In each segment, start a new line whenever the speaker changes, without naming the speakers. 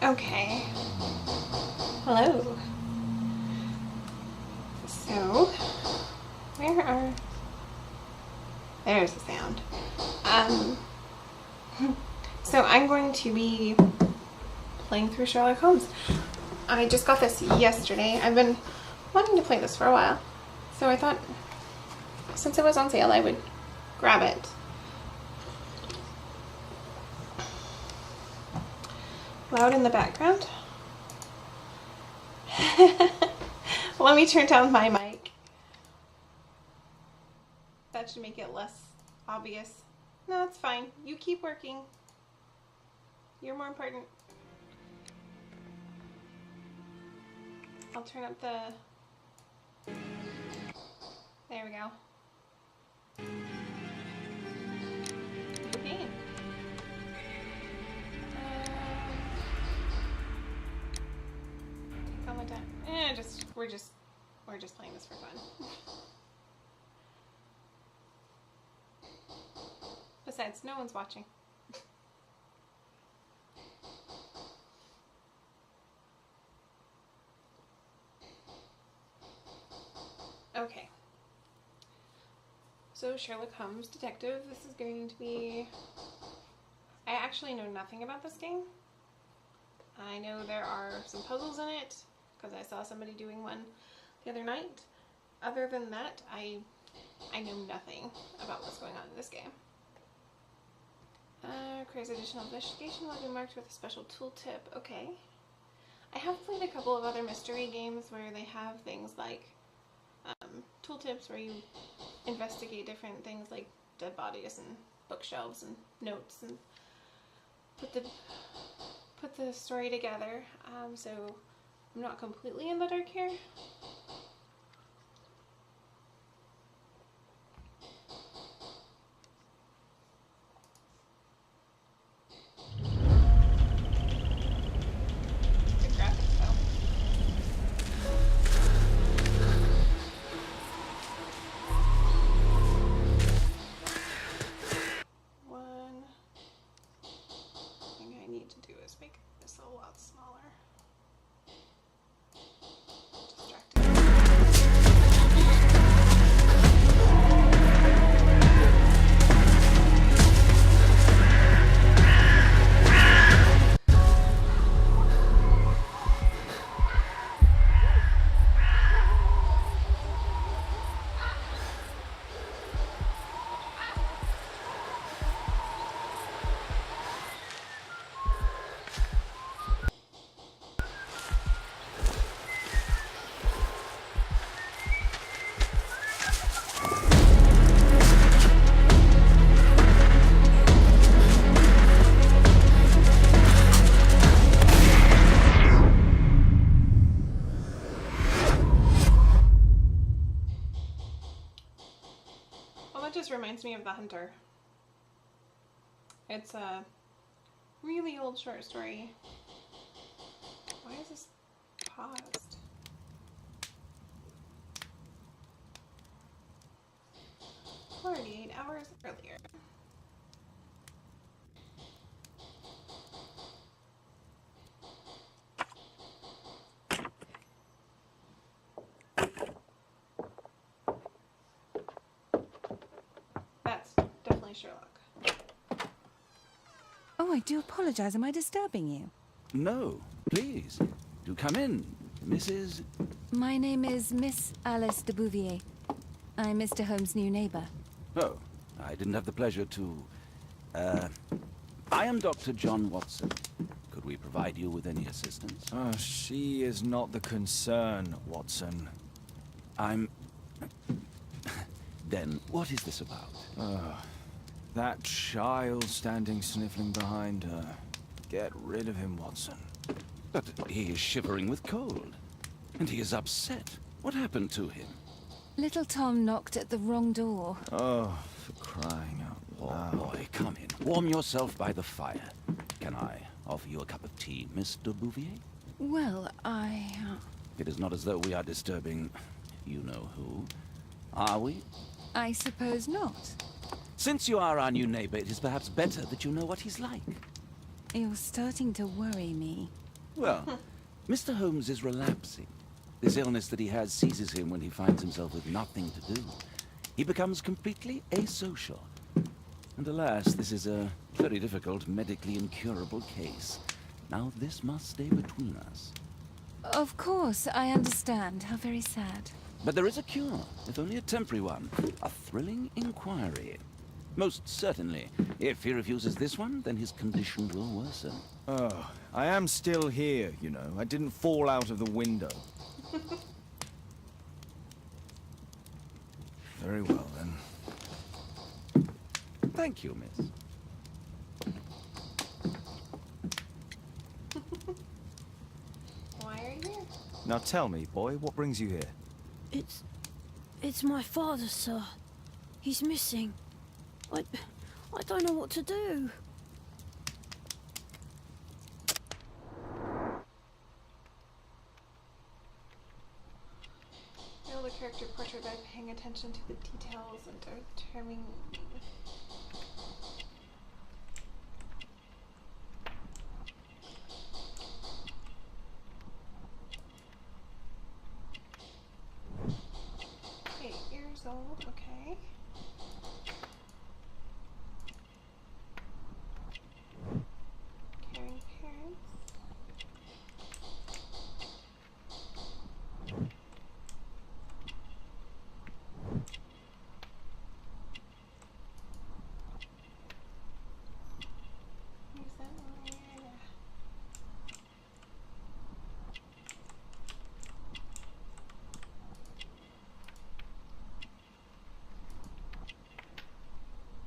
Okay. Hello. So, where are... There's the sound. So I'm going to be playing through Sherlock Holmes. I just got this yesterday. I've been wanting to play this for a while. So I thought, since it was on sale, I would grab it. Loud in the background. Let me turn down my mic. That should make it less obvious. No, it's fine. You keep working. You're more important. I'll turn up the... There we go. Okay. Take all my time. We're just playing this for fun. Besides, no one's watching. Okay. So Sherlock Holmes Detective, this is going to be... I actually know nothing about this game. I know there are some puzzles in it, because I saw somebody doing one the other night. Other than that, I know nothing about what's going on in this game. Requires additional investigation, will be marked with a special tooltip. Okay. I have played a couple of other mystery games where they have things like tooltips where you investigate different things like dead bodies and bookshelves and notes and put the story together. So I'm not completely in the dark here. Reminds me of The Hunter. It's a really old short story. Why is this paused? "48 hours earlier." Sherlock.
Oh, I do apologize. Am I disturbing you?
No, please. Do come in, Mrs.
My name is Miss Alice de Bouvier. I'm Mr. Holmes' new neighbor.
Oh, I didn't have the pleasure to... I am Dr. John Watson. Could we provide you with any assistance?
Oh, she is not the concern, Watson.
I'm... Then, what is this about?
That child standing sniffling behind her. Get rid of him, Watson.
But he is shivering with cold. And he is upset. What happened to him?
Little Tom knocked at the wrong door.
Oh, for crying out loud.
Oh, boy, come in. Warm yourself by the fire. Can I offer you a cup of tea, Mr. Bouvier?
Well,
It is not as though we are disturbing you-know-who, are we?
I suppose not.
Since you are our new neighbor, it is perhaps better that you know what he's like.
You're starting to worry me.
Well, Mr. Holmes is relapsing. This illness that he has seizes him when he finds himself with nothing to do. He becomes completely asocial. And alas, this is a very difficult, medically incurable case. Now this must stay between us.
Of course, I understand. How very sad.
But there is a cure, if only a temporary one. A thrilling inquiry. Most certainly. If he refuses this one, then his condition will worsen.
Oh, I am still here, you know. I didn't fall out of the window. Very well, then.
Thank you, miss.
Why are you here?
Now tell me, boy, what brings you here?
It's my father, sir. He's missing. I don't know what to do.
Build a character portrait by paying attention to the details and determining. Old, okay. Caring parents. Use that one.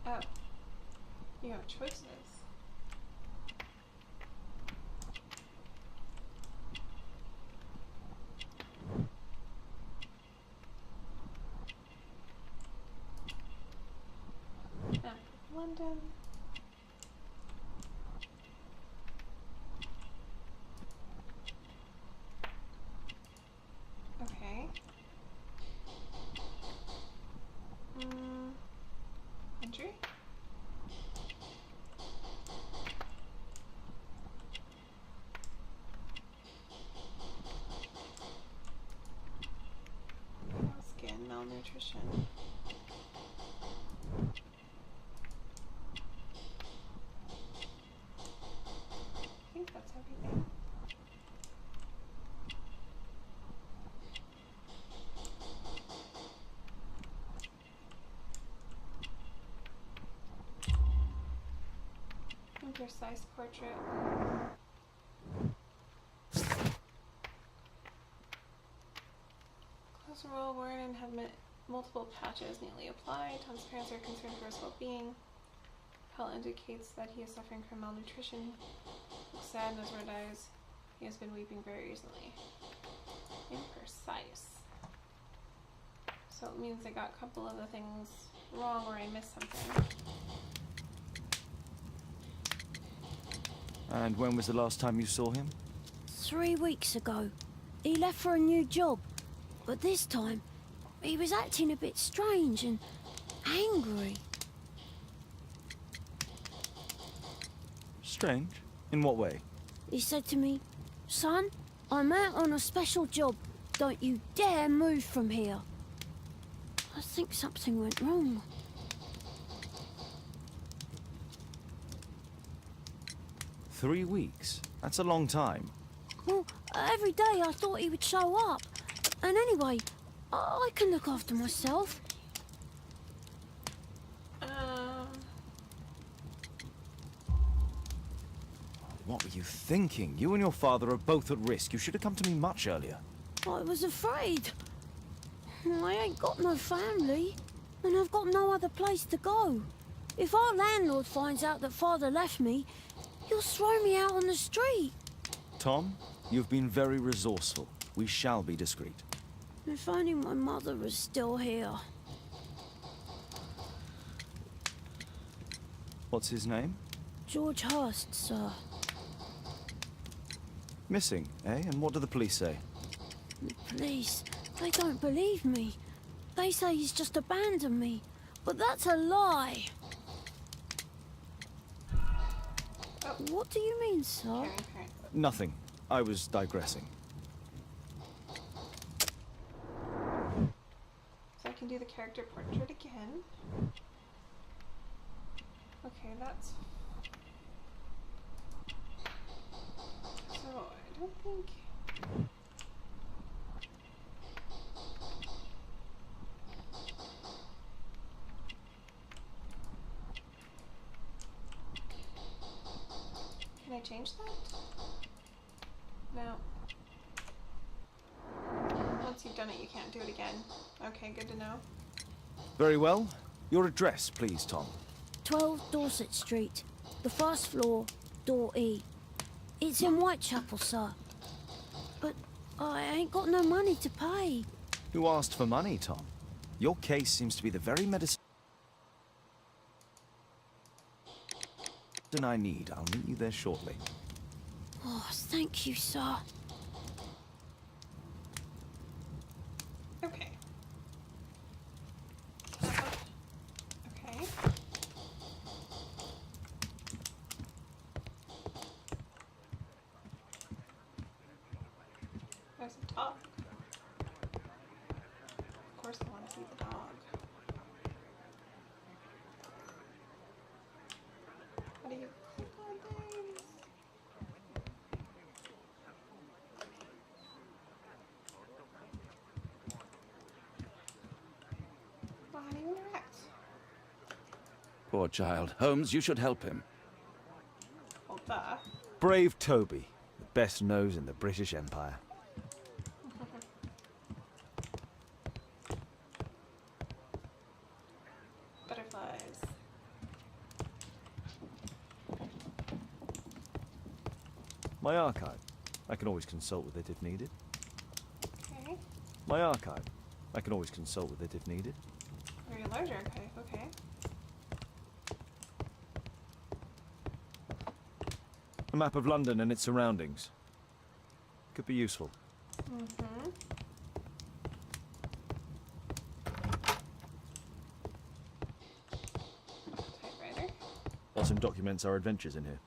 Oh, you have choices. London. Okay. Entry? Skin malnutrition. I think that's everything. Precise portrait. Clothes are well worn and have multiple patches neatly applied. Tom's parents are concerned for his well-being. Pell indicates that he is suffering from malnutrition. Looks sad in his red eyes. He has been weeping very recently. Imprecise. So it means I got a couple of the things wrong or I missed something.
And when was the last time you saw him?
3 weeks ago. He left for a new job. But this time, he was acting a bit strange and angry.
Strange? In what way?
He said to me, "Son, I'm out on a special job. Don't you dare move from here." I think something went wrong.
"3 weeks? That's a long time.
Well, every day I thought he would show up. And anyway, I can look after myself.
What were you thinking? You and your father are both at risk. You should have come to me much earlier.
I was afraid. I ain't got no family, and I've got no other place to go. If our landlord finds out that father left me, he'll throw me out on the street.
Tom, you've been very resourceful. We shall be discreet.
If only my mother was still here.
What's his name?
George Hurst, sir.
Missing, eh? And what do the police say?
The police, they don't believe me. They say he's just abandoned me. But that's a lie. What do you mean, sir?
Nothing. I was digressing.
So I can do the character portrait again. Okay, that's... So, I don't think... Can I change that? No. Once you've done it, you can't do it again. Okay, good to know.
Very well. Your address, please, Tom.
12 Dorset Street, the first floor, door E. It's in Whitechapel, sir. But I ain't got no money to pay.
Who asked for money, Tom? Your case seems to be the very medicine I need. I'll meet you there shortly.
Oh, thank you, sir.
Okay. Okay. There's a dog. Of course I want to see the dog. How do you click on things? Well, how do you interact?
Poor child. Holmes, you should help him.
Well, duh.
Brave Toby, the best nose in the British Empire.
Butterflies.
My archive. I can always consult with it if needed.
Okay.
My archive. I can always consult with it if needed.
Very large archive, okay.
A map of London and its surroundings. Could be useful.
Mm-hmm. Typewriter.
Watson documents our adventures in here.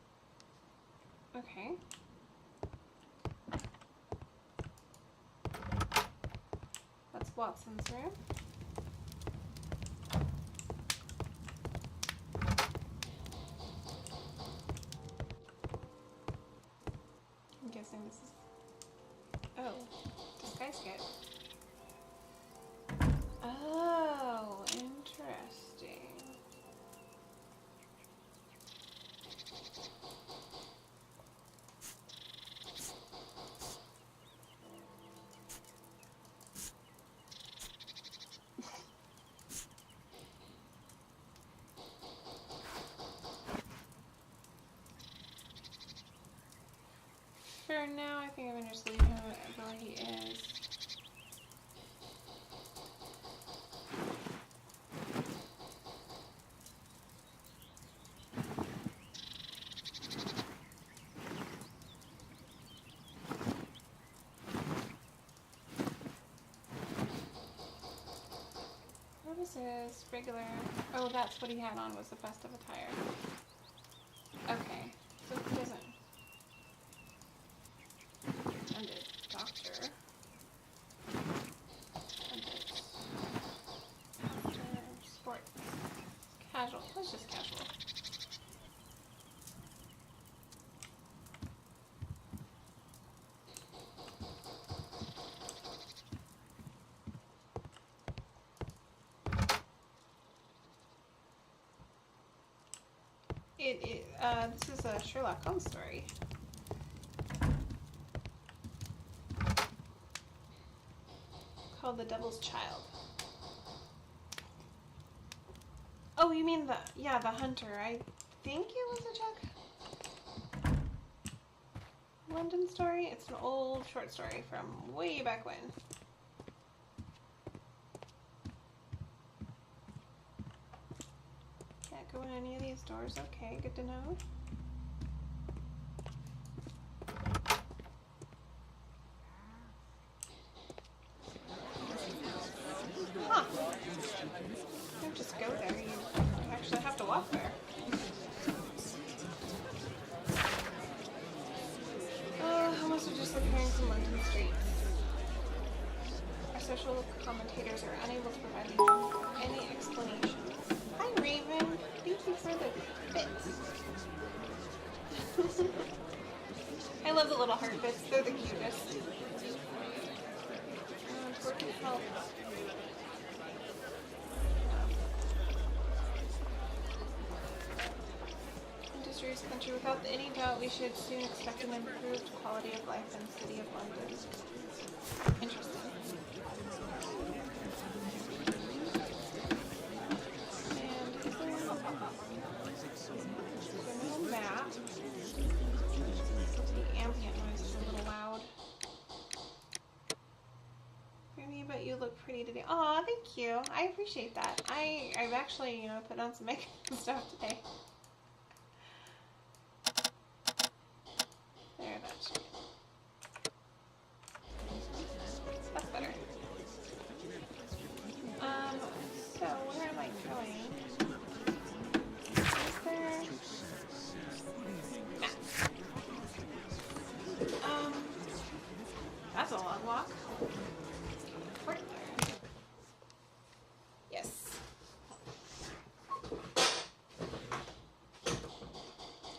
Okay. That's Watson's room. I'm guessing this is... Oh, disguise kit. Oh, interesting. For now, I think I'm gonna just leave him where he is. What is his regular? Oh, that's what he had on, was the festive attire. Okay, so he doesn't. Attended doctor. Attended doctor. Sports. Casual. Let's just casual. This is a Sherlock Holmes story. Called The Devil's Child. Oh, you mean the hunter. I think it was a Jack London story. It's an old short story from way back when. Can't go in any of these doors. Okay, good to know. Huh. You don't just go there, you actually have to walk there. Almost also just appearing from London streets. Our social commentators are unable to provide any explanation. Hi, Raven. Thank you for the bits. I love the little heart bits. They're the cutest. Work and help. Industries country. Without any doubt, we should soon expect an improved quality of life in the city of London. Interesting. And is there no map? The ambient noise is a little loud. Maybe, but you look pretty today. Aw, thank you. I appreciate that. I've actually, you know, put on some makeup and stuff today. There, that's good. That's better. So where am I going? Is there... Nah. That's a long walk. Right there. Yes.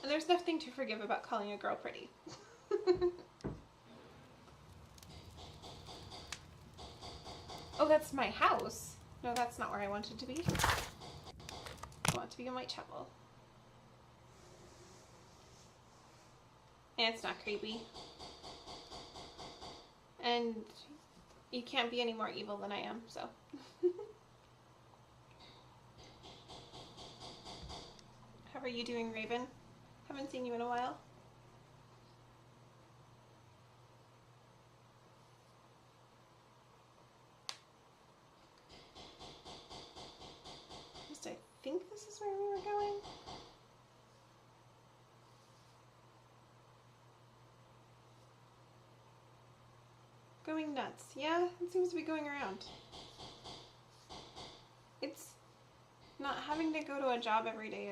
And there's nothing to forgive about calling a girl pretty. Oh, that's my house. No, that's not where I wanted to be. I want to be in Whitechapel. And it's not creepy. And you can't be any more evil than I am, so. How are you doing, Raven? Haven't seen you in a while. Just, I think this is where we were going. Going nuts. Yeah, it seems to be going around. It's not having to go to a job every day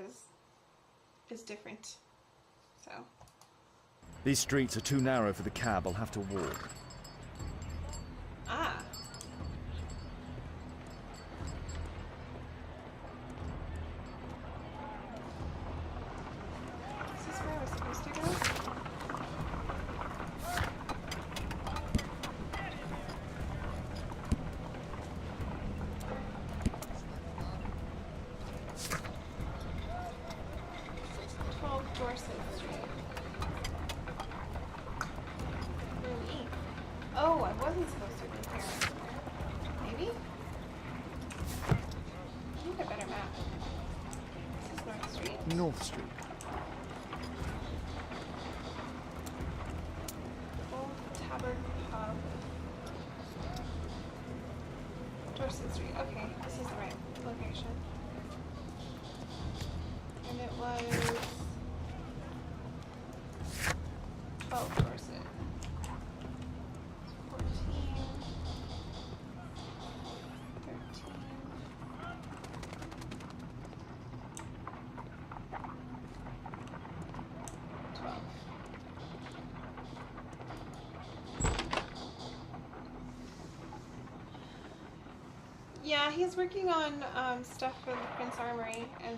is different. So.
These streets are too narrow for the cab. I'll have to walk.
Ah. Is this where I was supposed to go? Dorset Street. Room E. Oh, I wasn't supposed to be here. Maybe? I need a better map. This is North Street.
North Street.
Old Tabard Pub. Dorset Street. Okay, this is the right location. And it was 12 Dorset. 14. 13. 12. Yeah, he's working on stuff for the Prince Armory, and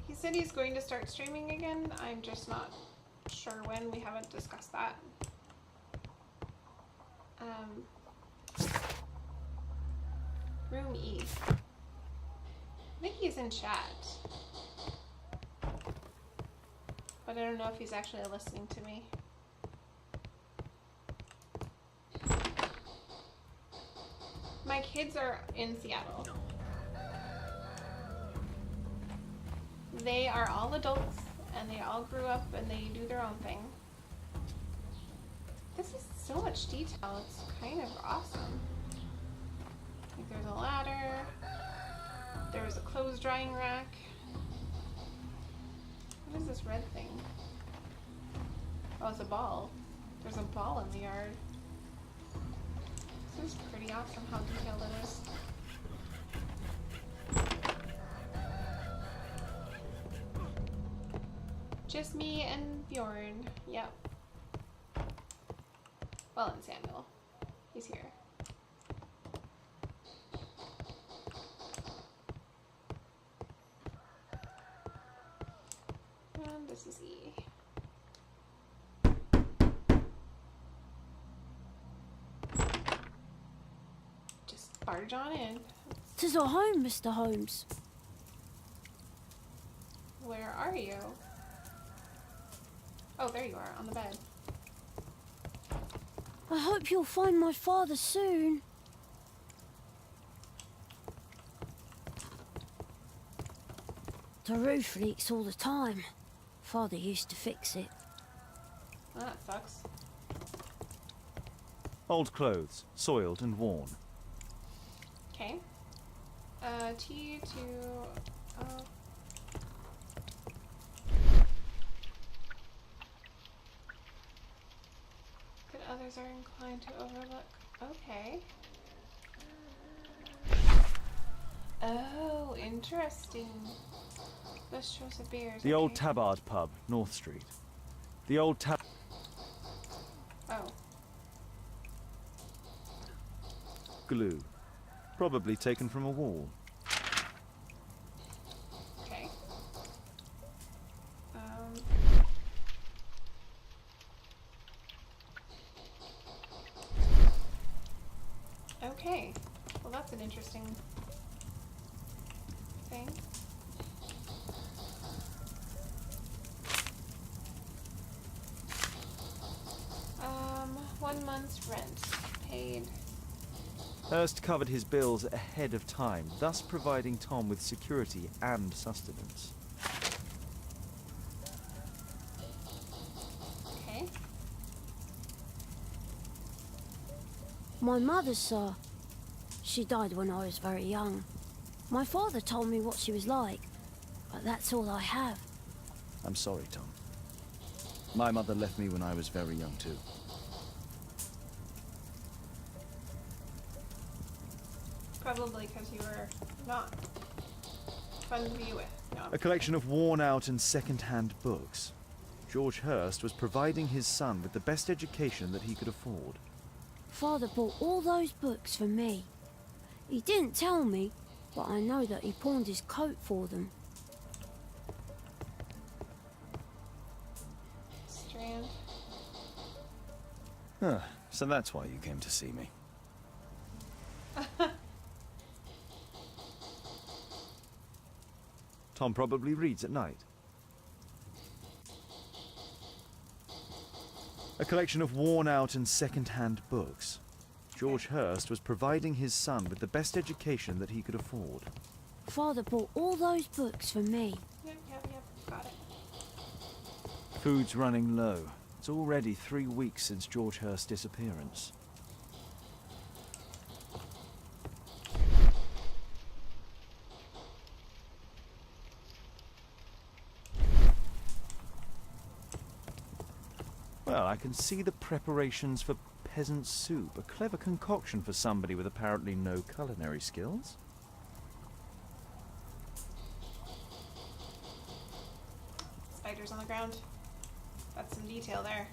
he said he's going to start streaming again. I'm just not sure when. We haven't discussed that. Room E. I think he's in chat. But I don't know if he's actually listening to me. My kids are in Seattle. They are all adults, and they all grew up, and they do their own thing. This is so much detail, it's kind of awesome. Like there's a ladder, there's a clothes drying rack. What is this red thing? Oh, it's a ball. There's a ball in the yard. This is pretty awesome how detailed it is. just me and Bjorn. Yep. Well, and Samuel. He's here. And this is E. Just barge on in.
'Tis our home, Mr. Holmes.
Where are you? Oh, there you are, on the bed.
I hope you'll find my father soon. The roof leaks all the time. Father used to fix it.
Well, that sucks.
Old clothes, soiled and worn.
Okay. T to... Good others are inclined to overlook. Okay. Oh, interesting. Best choice of beers.
The old
okay.
Tabard pub, North Street. The old
Oh.
glue. Probably taken from a wall.
Okay. Okay. Well, that's an interesting thing. 1 month's rent paid.
Hurst covered his bills ahead of time, thus providing Tom with security and sustenance.
Okay.
My mother, sir. She died when I was very young. My father told me what she was like, but that's all I have.
I'm sorry, Tom. My mother left me when I was very young, too.
Probably because you were not fun to be with. No.
A collection of worn-out and second-hand books. George Hurst was providing his son with the best education that he could afford.
Father bought all those books for me. He didn't tell me, but I know that he pawned his coat for them.
Strand.
Huh, so that's why you came to see me.
Tom probably reads at night. A collection of worn-out and second-hand books. George Hurst was providing his son with the best education that he could afford.
Father bought all those books for me.
Yep, got it.
Food's running low. It's already 3 weeks since George Hurst's disappearance. Well, I can see the preparations for peasant soup, a clever concoction for somebody with apparently no culinary skills.
Spiders on the ground. That's some detail there.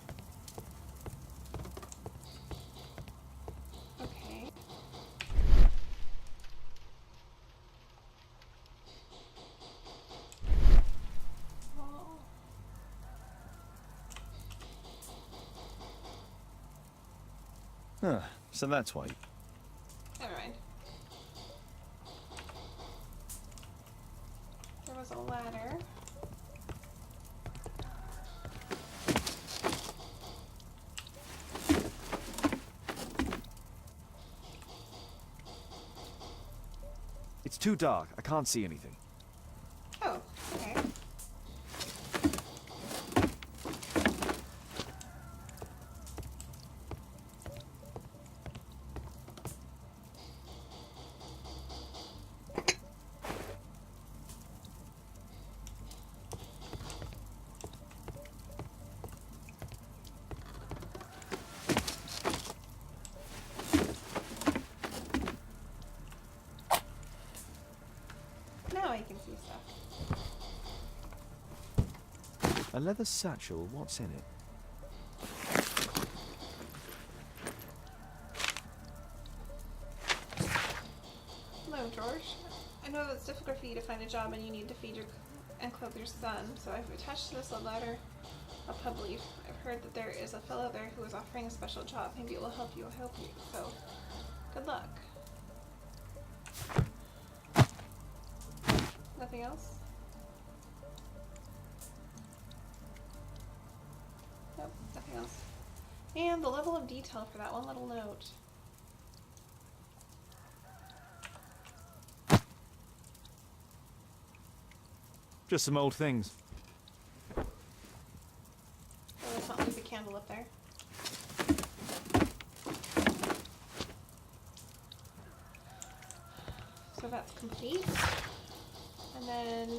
Okay. Oh.
Huh, so that's why.
Never mind. There was a ladder.
It's too dark. I can't see anything.
Oh, okay. Now I can see stuff.
A leather satchel, what's in it?
Hello, George. I know that it's difficult for you to find a job and you need to feed and clothe your son, so I've attached to this a letter, a pub leaf. I've heard that there is a fellow there who is offering a special job. Maybe it will help you. So, good luck. Nothing else? Nope, nothing else. And the level of detail for that one little note.
Just some old things.
Oh, let's not leave the candle up there. So that's complete. And then,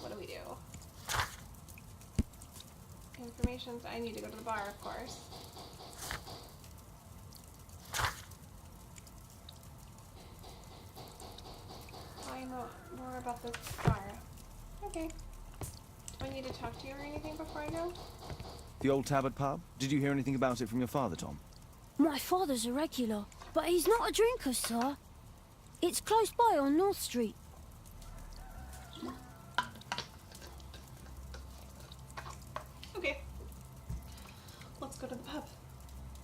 what do we do? Information, I need to go to the bar, of course. I know more about this bar. Okay. Do I need to talk to you or anything before I go?
The old Tabard pub? Did you hear anything about it from your father, Tom?
My father's a regular, but he's not a drinker, sir. It's close by on North Street.
Okay. Let's go to the pub.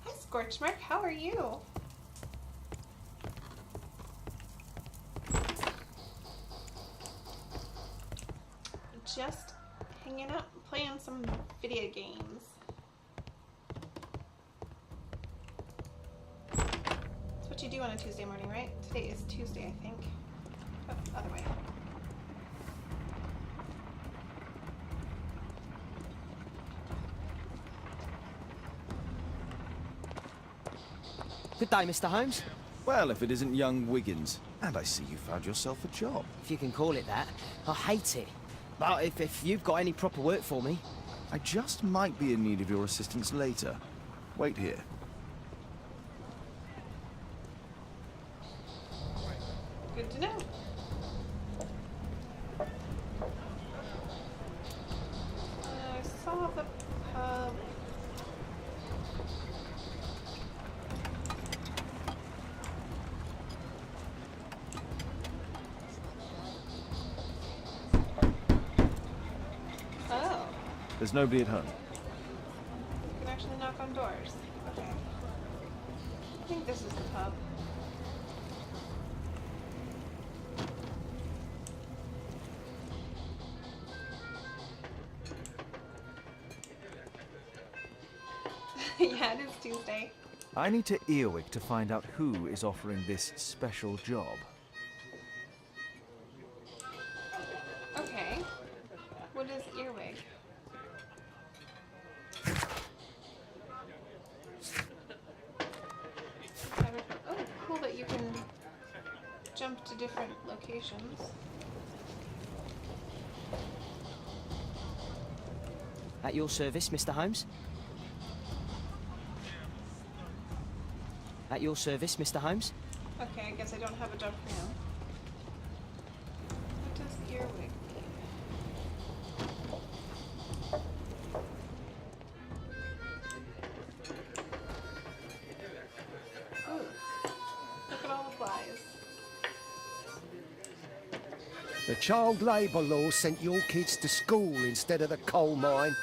Hi, Scorchmark. How are you? Just hanging out, playing some video games. That's what you do on a Tuesday morning, right? Today is Tuesday, I think. Oh, other way.
Good day, Mr. Holmes.
Well, if it isn't young Wiggins. And I see you found yourself a job.
If you can call it that. I hate it. But if you've got any proper work for me...
I just might be in need of your assistance later. Wait here.
Good to know. I saw the pub. Oh.
There's nobody at home.
You can actually knock on doors. Okay. I think this is the pub. Yeah, it is Tuesday.
I need to Earwig to find out who is offering this special job.
Okay. What is earwig? Oh, cool that you can jump to different locations.
At your service, Mr. Holmes? At your service, Mr. Holmes?
Okay, I guess I don't have a job for him. What does earwig mean? Ooh, look at all the flies.
The child labour law sent your kids to school instead of the coal mine.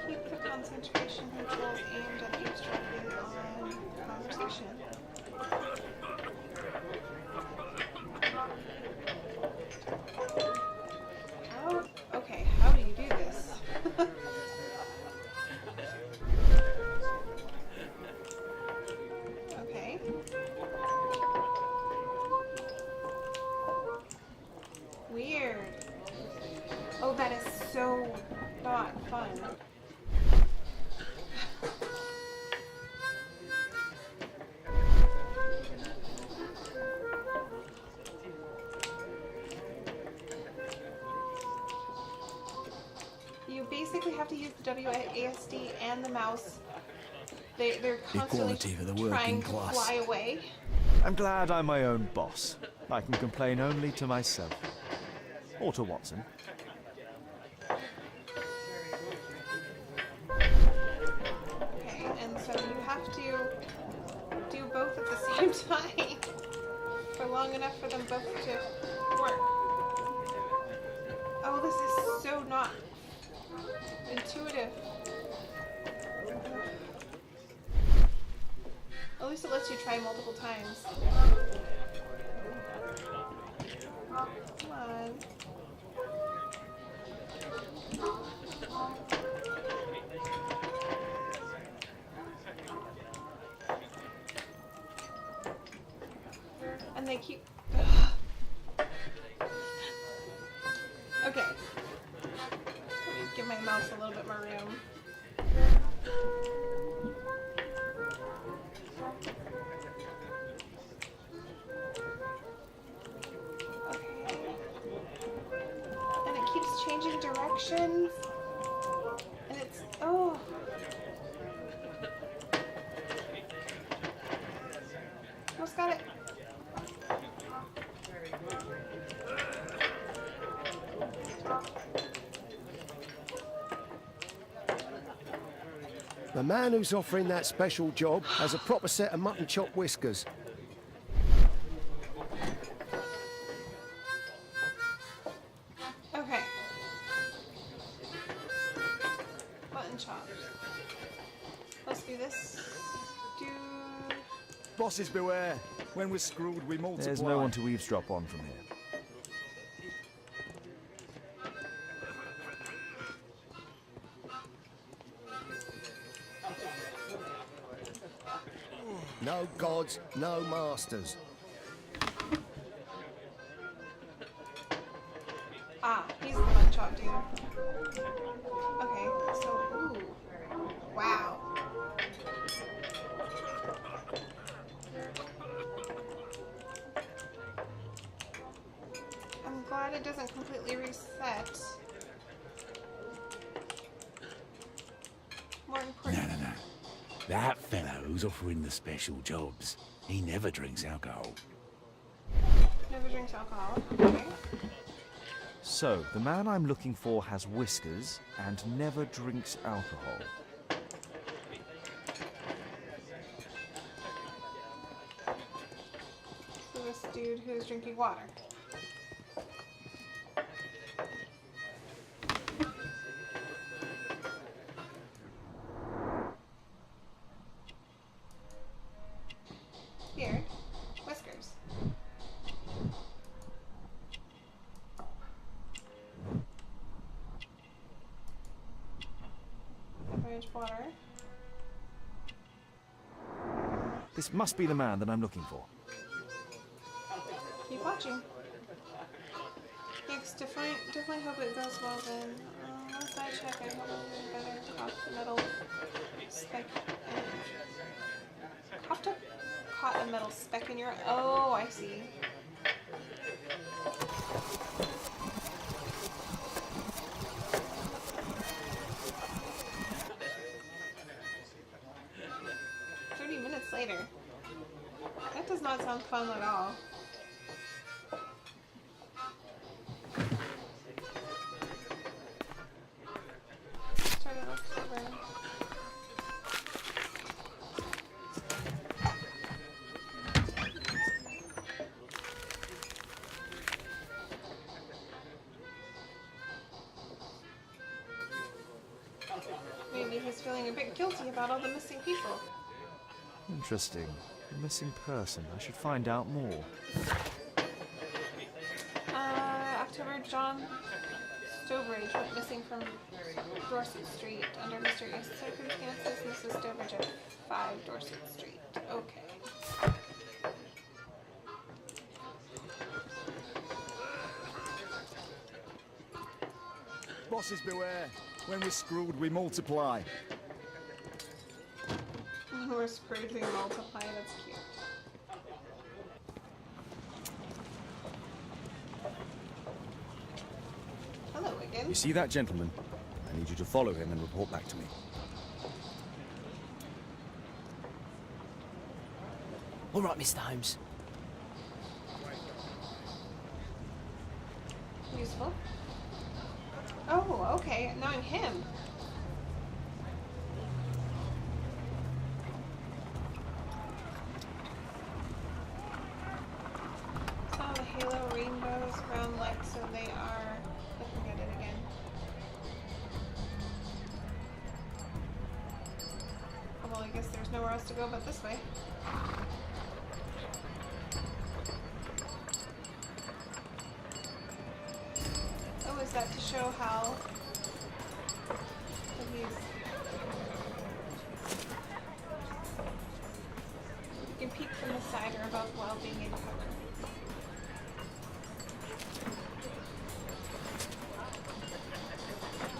Keep the concentration controls aimed at eavesdropping on conversation. How? Okay, how do you do this? Okay. Weird. Oh, that is so not fun. You basically have to use the WASD and the mouse. They're constantly
Equality for the working
trying to
class.
fly away.
I'm glad I'm my own boss. I can complain only to myself. Or to Watson.
Okay, and so you have to do both at the same time for long enough for them both to work. Oh, this is so not intuitive. At least it lets you try multiple times. Come on. And they keep... Okay. Let me give my mouse a little bit more room. Okay. And it keeps changing directions. And it's... Oh. Almost got it.
The man who's offering that special job has a proper set of mutton chop whiskers.
Okay. Mutton chops. Let's do this. Do...
Bosses beware. When we're screwed, we multiply.
There's no one to eavesdrop on from here.
No gods, no masters.
Ah, he's the mutton chop dude. Okay, so, ooh. Wow. I'm glad it doesn't completely reset. More important.
No. That fellow who's offering the special jobs, he never drinks alcohol.
Never drinks alcohol. Okay.
So, the man I'm looking for has whiskers and never drinks alcohol.
So this dude who's drinking water. Beard. Whiskers. Beverage water.
This must be the man that I'm looking for.
Keep watching. Thanks. Definitely hope it goes well then. Last I check, I hope I'm better off the metal speck. Caught a metal speck in your... Oh, I see. Minutes later. That does not sound fun at all. Turn it over. Maybe he's feeling a bit guilty about all the missing people.
Interesting. A missing person. I should find out more.
October, John Stoveridge went missing from Dorset Street under mysterious circumstances. Mrs. Stoveridge at 5 Dorset Street. Okay.
Bosses beware. When we're screwed, we multiply.
We're screwed, we multiply. That's cute. Hello again.
You see that gentleman? I need you to follow him and report back to me.
All right, Mr. Holmes.
useful. Oh, okay. Knowing him. Saw the halo rainbows around light, so they are looking at it again. Oh, well, I guess there's nowhere else to go but this way. Oh, is that to show how that he's... You can peek from the side or above while being in cover.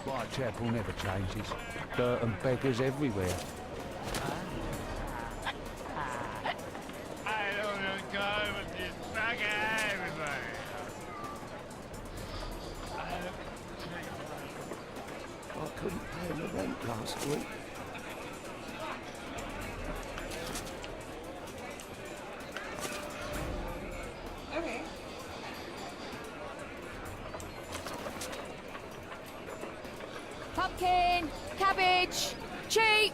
Whitechapel never changes. Dirt and beggars everywhere.
I don't know, go with this bugger, everybody.
I couldn't pay the rent last week.
Okay.
Pumpkin, cabbage, cheap.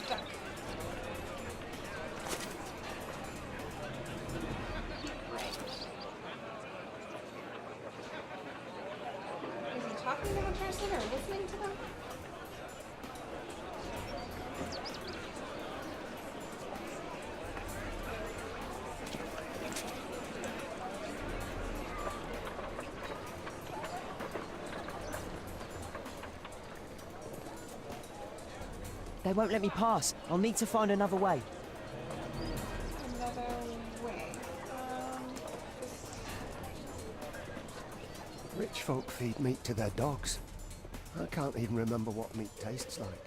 Stuck. Right. Is he talking to the person or listening to them?
They won't let me pass. I'll need to find another way.
Another way.
Rich folk feed meat to their dogs. I can't even remember what meat tastes like.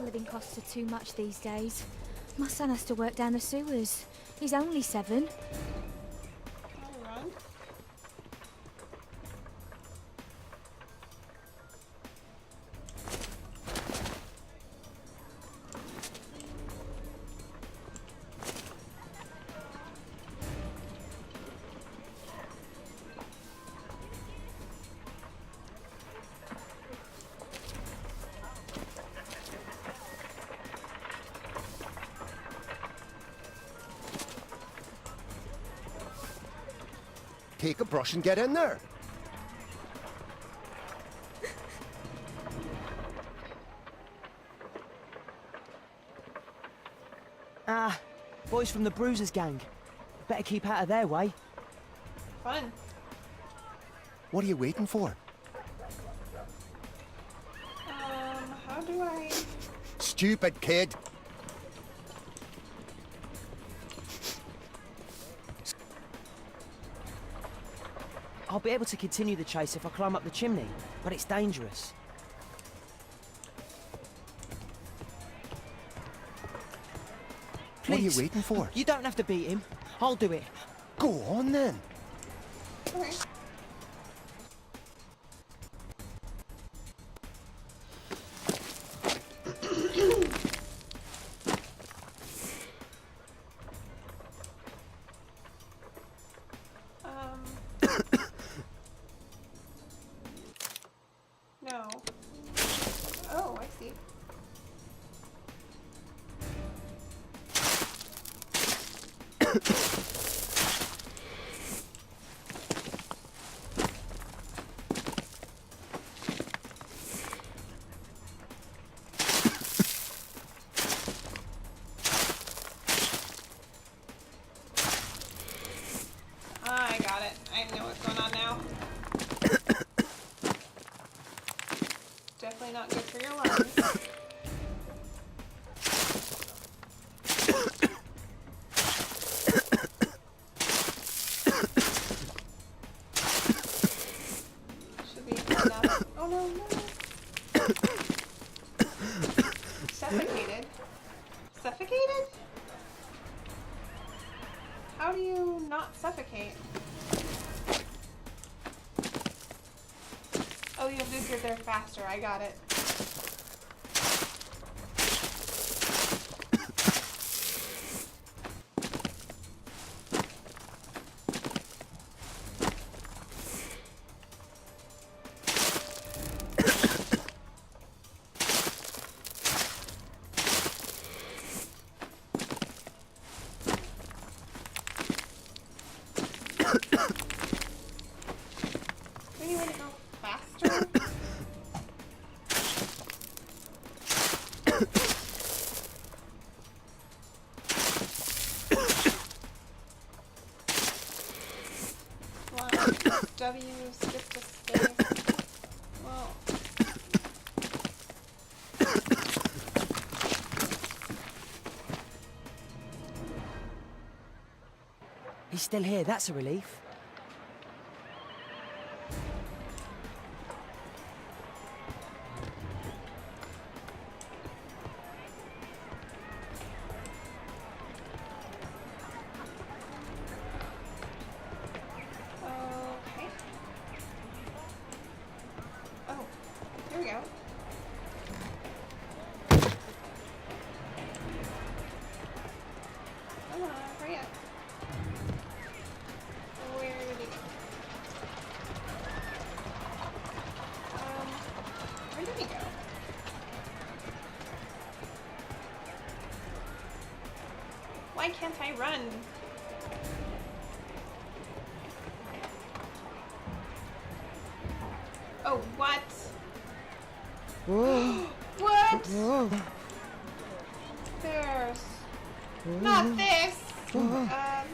Living costs are too much these days. My son has to work down the sewers. He's only 7.
I'll run.
Take a brush and get in there.
Ah, boys from the Bruisers gang. Better keep out of their way.
Fun.
What are you waiting for?
How do I...
Stupid kid.
I'll be able to continue the chase if I climb up the chimney, but it's dangerous.
What are you
Please,
waiting for?
You don't have to beat him. I'll do it.
Go on then.
Okay. No. Oh, I see. I got it. I know what's going on now. Definitely not good for your lungs. Should be enough. Oh no, no. Suffocated. How do you not suffocate? Oh, you have to get there faster. I got it. Any way to go faster? W, skip to space. Well.
He's still here, that's a relief.
Okay. Oh, here we go. Come on, hurry up. Where did he go? Where did he go? Why can't I run? Oh, what? What? There's... Not this!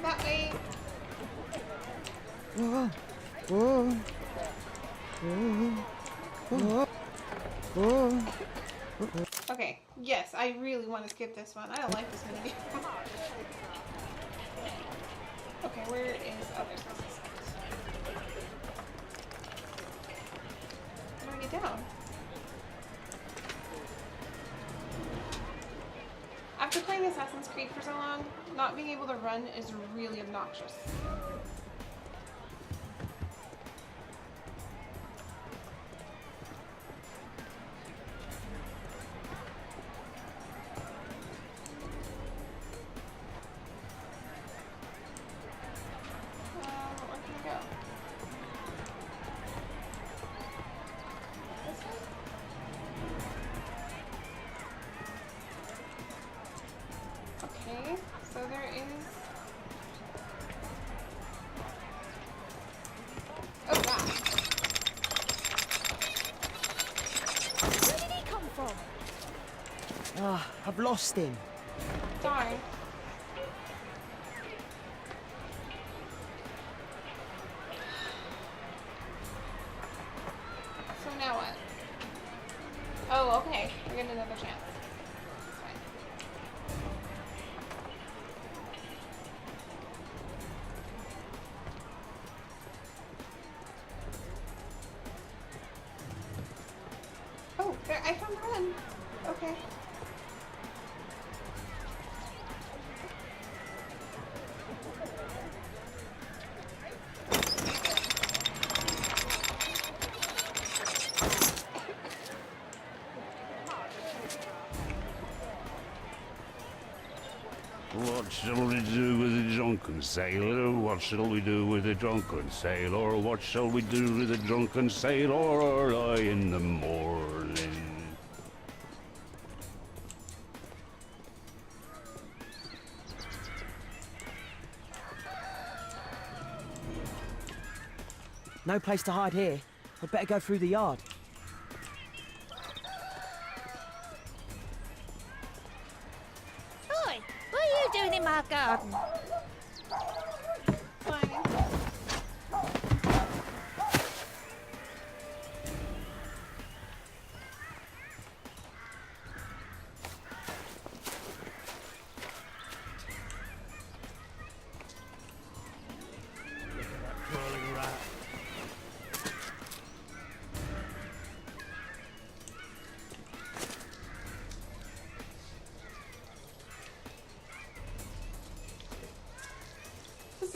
That way. Okay, yes, I really want to skip this one. I don't like this mini game. Okay, where is... Oh, there's no this. How do I get down? After playing Assassin's Creed for so long, not being able to run is really obnoxious. Where can I go? This way? Okay, so there is... Oh, wow.
Where did he come from?
Ah, I've lost him.
Darn. So now what? Oh, okay. We're getting another chance. That's fine. Oh, there, I found one. Okay.
What shall we do with the drunken sailor? What shall we do with the drunken sailor? What shall we do with the drunken sailor early in the morning?
No place to hide here. I'd better go through the yard.
Oi, what are you doing in my garden?
Fine.
Crawling rat.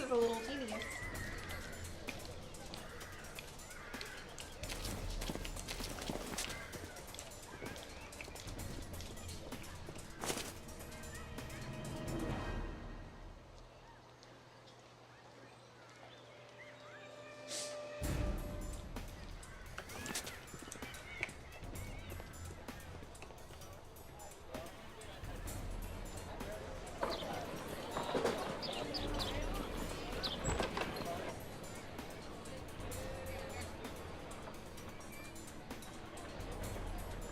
is a little tedious.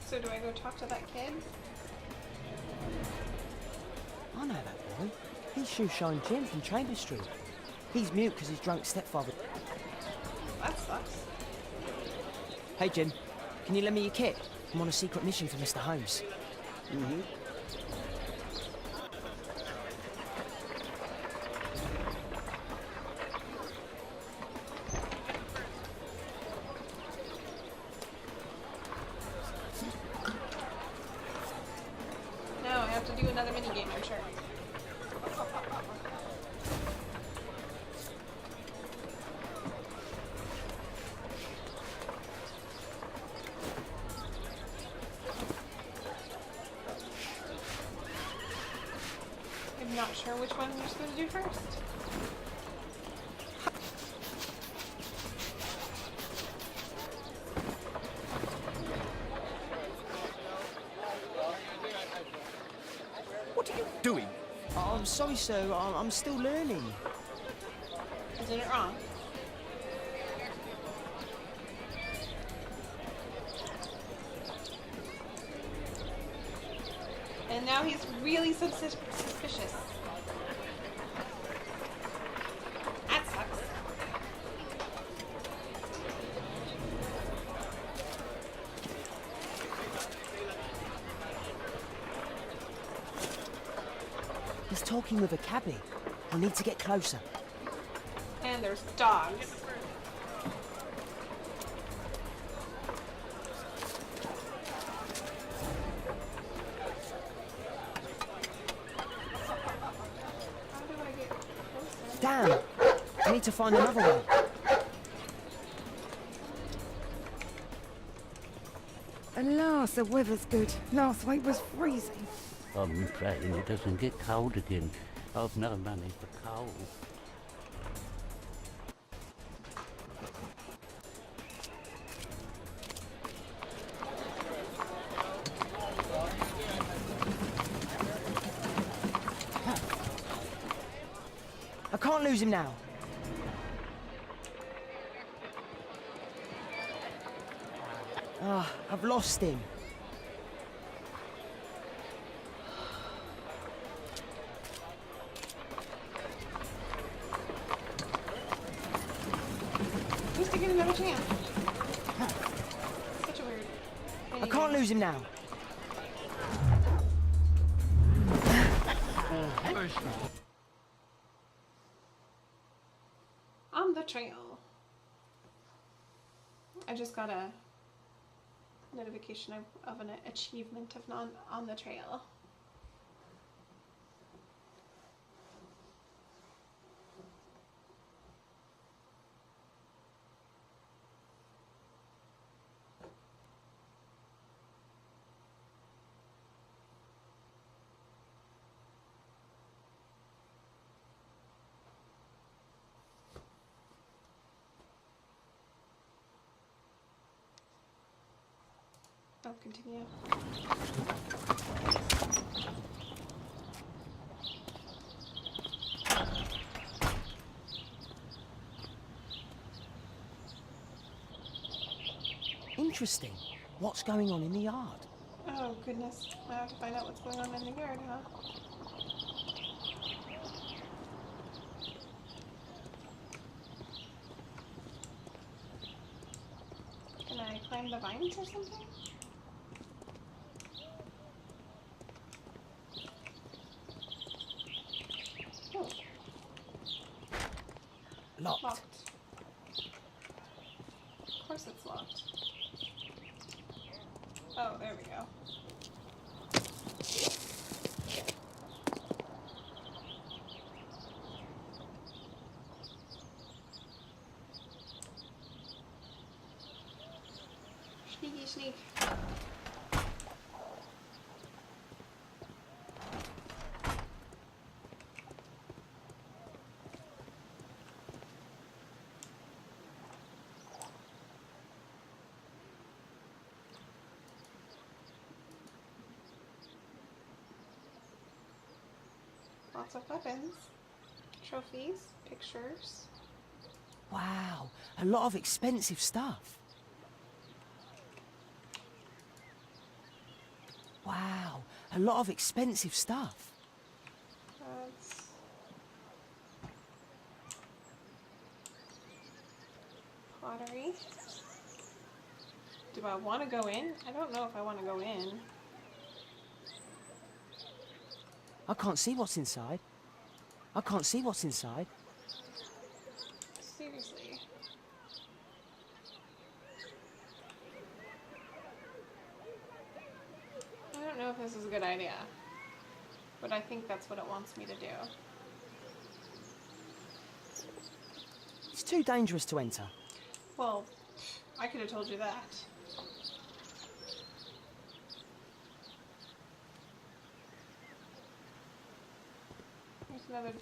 So do I go talk to that kid?
I know that boy. He's Shoeshine Jim from Chambers Street. He's mute because his drunk stepfather...
That sucks.
Hey, Jim. Can you lend me your kit? I'm on a secret mission for Mr. Holmes.
Mm-hmm.
No, I have to do another minigame, I'm sure. I'm not sure which one you're supposed to do first.
What are you doing?
Oh, I'm sorry, sir. I'm still learning.
Isn't it wrong? And now he's really suspicious. That sucks.
He's talking with a cabbie. I need to get closer.
And there's dogs. How do I get closer?
Damn! I need to find another way.
Alas, the weather's good. Last week was freezing.
I'm praying it doesn't get cold again. I've no money for coal.
I can't lose him now. Ah, I've lost him.
Just to get another chance. Such a weird thing.
I can't lose him now.
On the trail. I just got a notification of an achievement of on the trail. I'll continue.
Interesting. What's going on in the yard?
Oh goodness, I have to find out what's going on in the yard, huh? Can I climb the vines or something? Oh,
Locked.
locked. Of course it's locked. Oh, there we go. Sneaky sneak. Lots of weapons, trophies, pictures.
Wow, a lot of expensive stuff. Wow, a lot of expensive stuff.
That's pottery. Do I want to go in? I don't know if I want to go in.
I can't see what's inside. I can't see what's inside.
Seriously. I don't know if this is a good idea, but I think that's what it wants me to do.
It's too dangerous to enter.
Well, I could have told you that. There's another.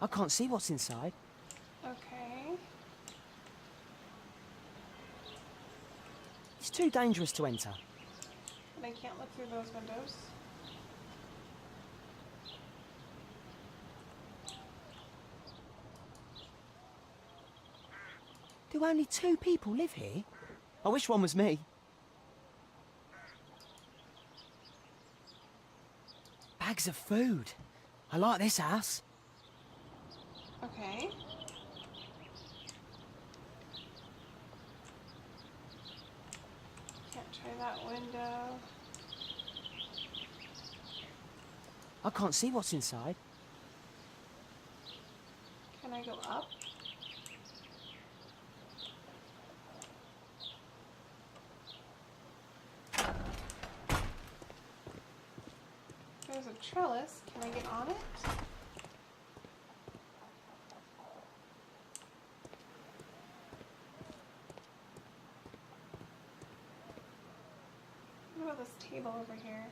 I can't see what's inside.
Okay.
It's too dangerous to enter.
But I can't look through those windows.
Do only 2 people live here? I wish one was me. Bags of food. I like this house.
Okay. Can't try that window.
I can't see what's inside.
Can I go up? There's a trellis. Can I get on it? What about this table over here?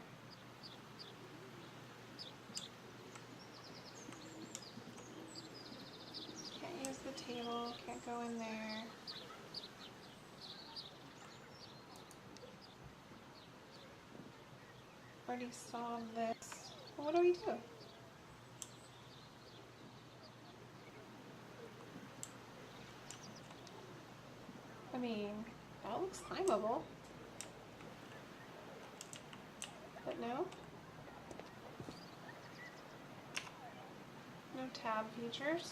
Can't use the table, can't go in there. Already saw this. Well, what do we do? I mean, that looks climbable. But no? No tab features.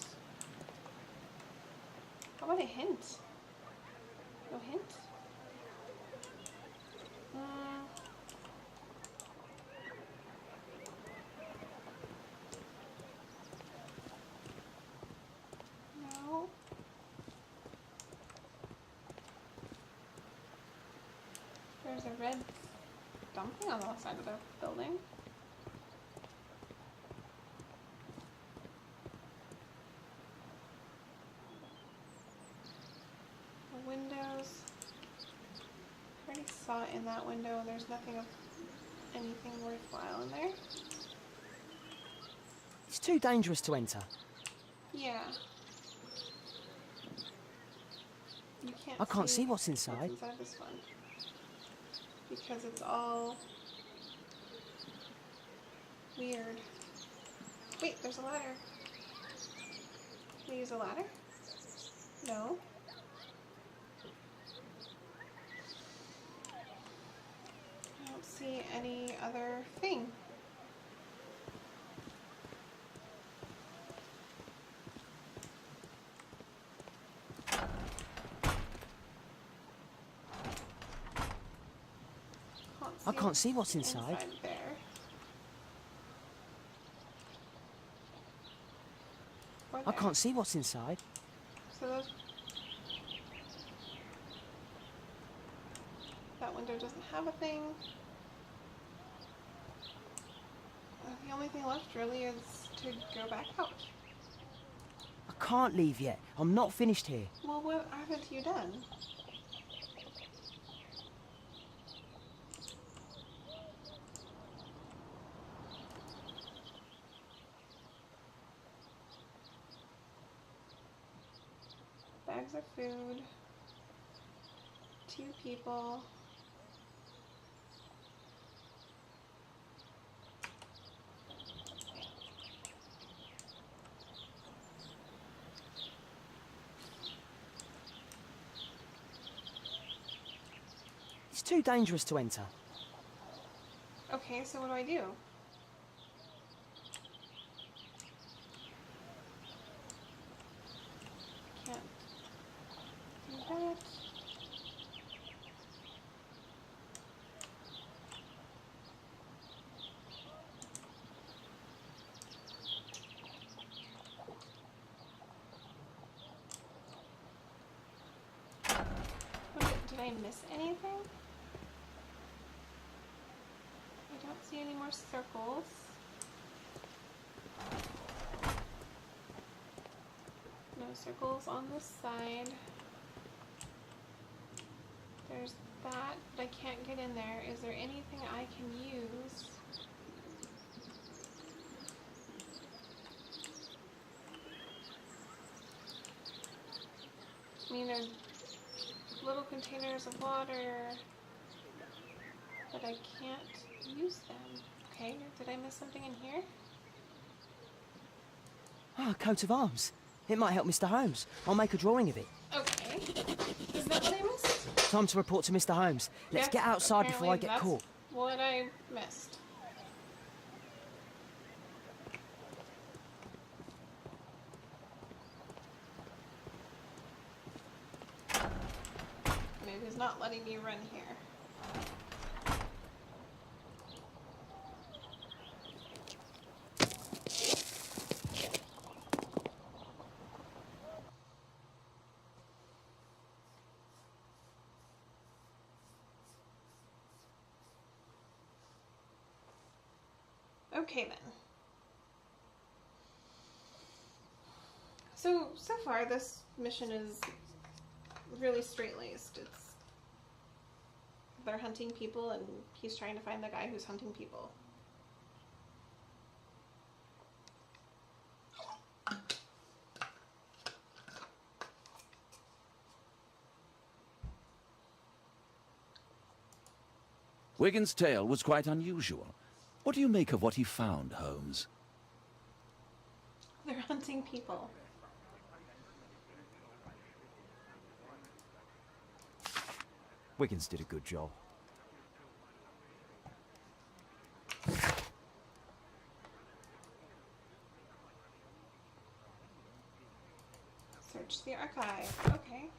How about a hint? No hint? No. There's a red dumpling on the left side of the building. The windows. I already saw it in that window and there's nothing of anything worthwhile in there.
It's too dangerous to enter.
Yeah. You can't
I can't see what's inside.
What's inside this one. Because it's all weird. Wait, there's a ladder. Can we use a ladder? No. I don't see any other thing.
I can't see what's inside.
There. Or
I
there.
can't see what's inside.
So those... That window doesn't have a thing. only thing left really is to go back out.
I can't leave yet. I'm not finished here.
Well, what haven't you done? Bags of food. 2 people.
It's too dangerous to enter.
Okay, so what do I do? Can't do that. Did I miss anything? I don't see any more circles. No circles on this side. There's that, but I can't get in there. Is there anything I can use? I mean, there's little containers of water, but I can't use them. Okay, did I miss something in here?
Ah, a coat of arms. It might help Mr. Holmes. I'll make a drawing of it.
Okay. Is that what I missed?
Time to report to Mr. Holmes. Let's
Yes,
get outside before I
apparently
get caught.
that's what I missed. Maybe he's not letting me run here. Okay then. So far this mission is really straight-laced. They're hunting people and he's trying to find the guy who's hunting people.
Wiggins' tale was quite unusual. What do you make of what he found, Holmes?
They're hunting people.
Wiggins did a good job.
Search the archive. Okay.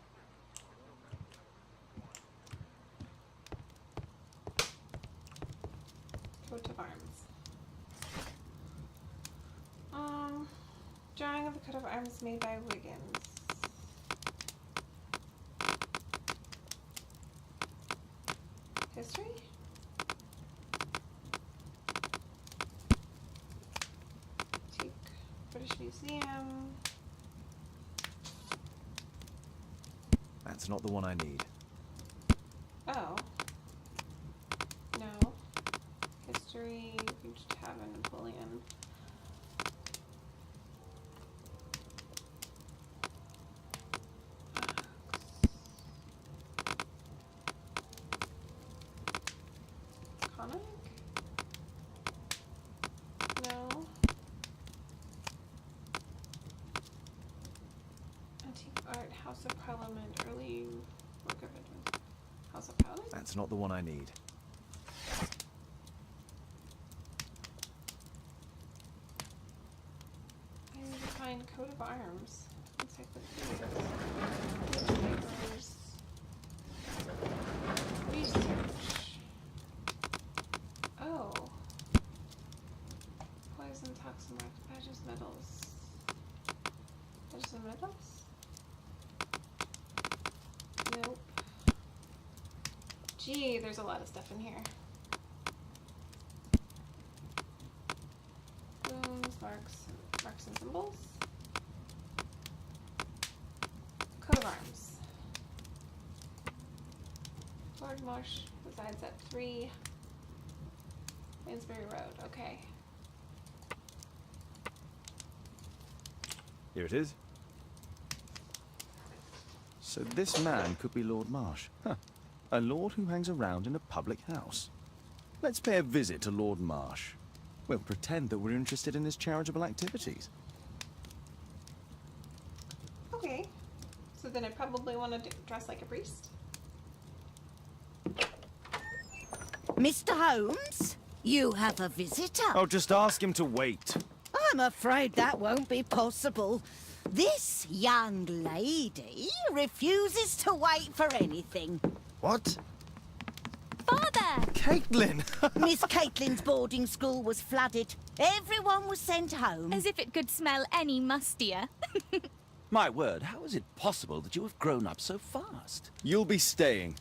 Coat of arms. Drawing of the coat of arms made by Wiggins. History? Antique British Museum.
That's not the one I need.
Oh. No. History, Huge Tavern, Napoleon. Conic? No. Antique art, House of Parliament, early work of it. House of Parliament?
That's not the one I need.
I need to find coat of arms. Encyclopedias. Newspapers. Research. Oh. Poison, toxin marks, badges, medals. Badges and medals? Nope. Gee, there's a lot of stuff in here. collectibles. Coat of arms. Lord Marsh resides at 3 Lansbury Road. Okay.
Here it is. So this man could be Lord Marsh. Huh. A lord who hangs around in a public house. Let's pay a visit to Lord Marsh. We'll pretend that we're interested in his charitable activities.
Okay. So then I probably want to dress like a priest.
Mr. Holmes, you have a visitor.
Oh, just ask him to wait.
I'm afraid that won't be possible. This young lady refuses to wait for anything.
What?
Father!
Caitlin!
Miss Caitlin's boarding school was flooded. Everyone was sent home.
As if it could smell any mustier.
My word, how is it possible that you have grown up so fast?
You'll be staying.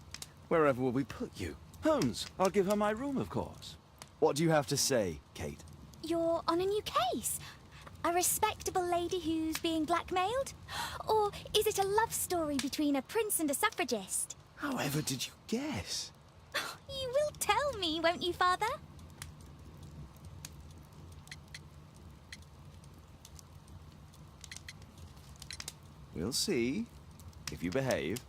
Wherever will we put you?
Holmes, I'll give her my room, of course.
What do you have to say, Kate?
You're on a new case. A respectable lady who's being blackmailed? Or is it a love story between a prince and a suffragist?
However did you guess?
You will tell me, won't you, Father?
We'll see. If you behave.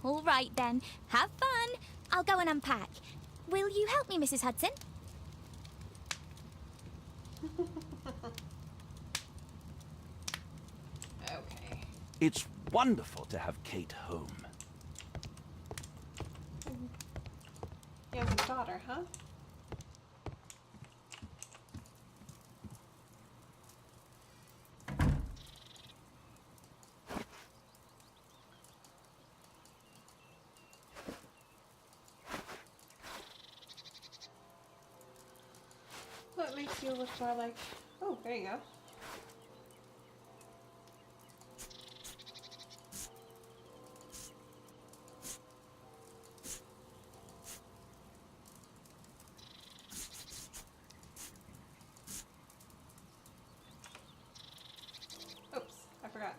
All right, then. Have fun. I'll go and unpack. Will you help me, Mrs. Hudson?
Okay.
It's wonderful to have Kate home.
He has a daughter, huh? What makes you look more like... Oh, there you go. Oops, I forgot.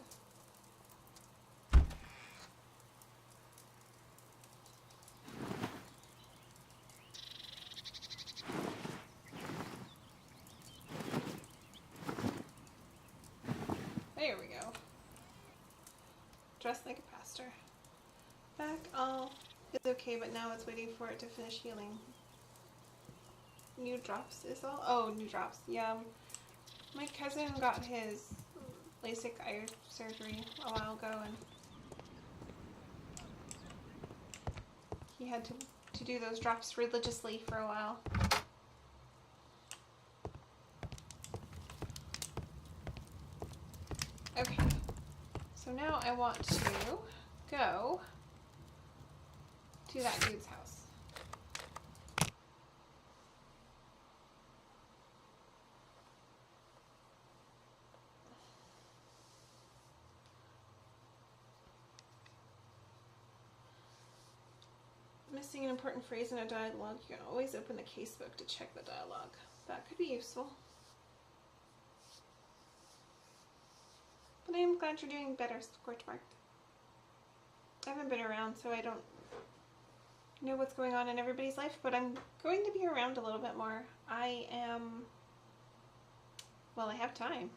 There we go. Dressed like a pastor. Back all is okay, but now it's waiting for it to finish healing. New drops is all? Oh, new drops. Yeah. My cousin got his LASIK eye surgery a while ago, and he had to do those drops religiously for a while. Okay, so now I want to go to that dude's house. Missing an important phrase in a dialogue, you can always open the casebook to check the dialogue. That could be useful. But I am glad you're doing better, Scorchmark. I haven't been around, so I don't know what's going on in everybody's life, but I'm going to be around a little bit more. I am... Well, I have time.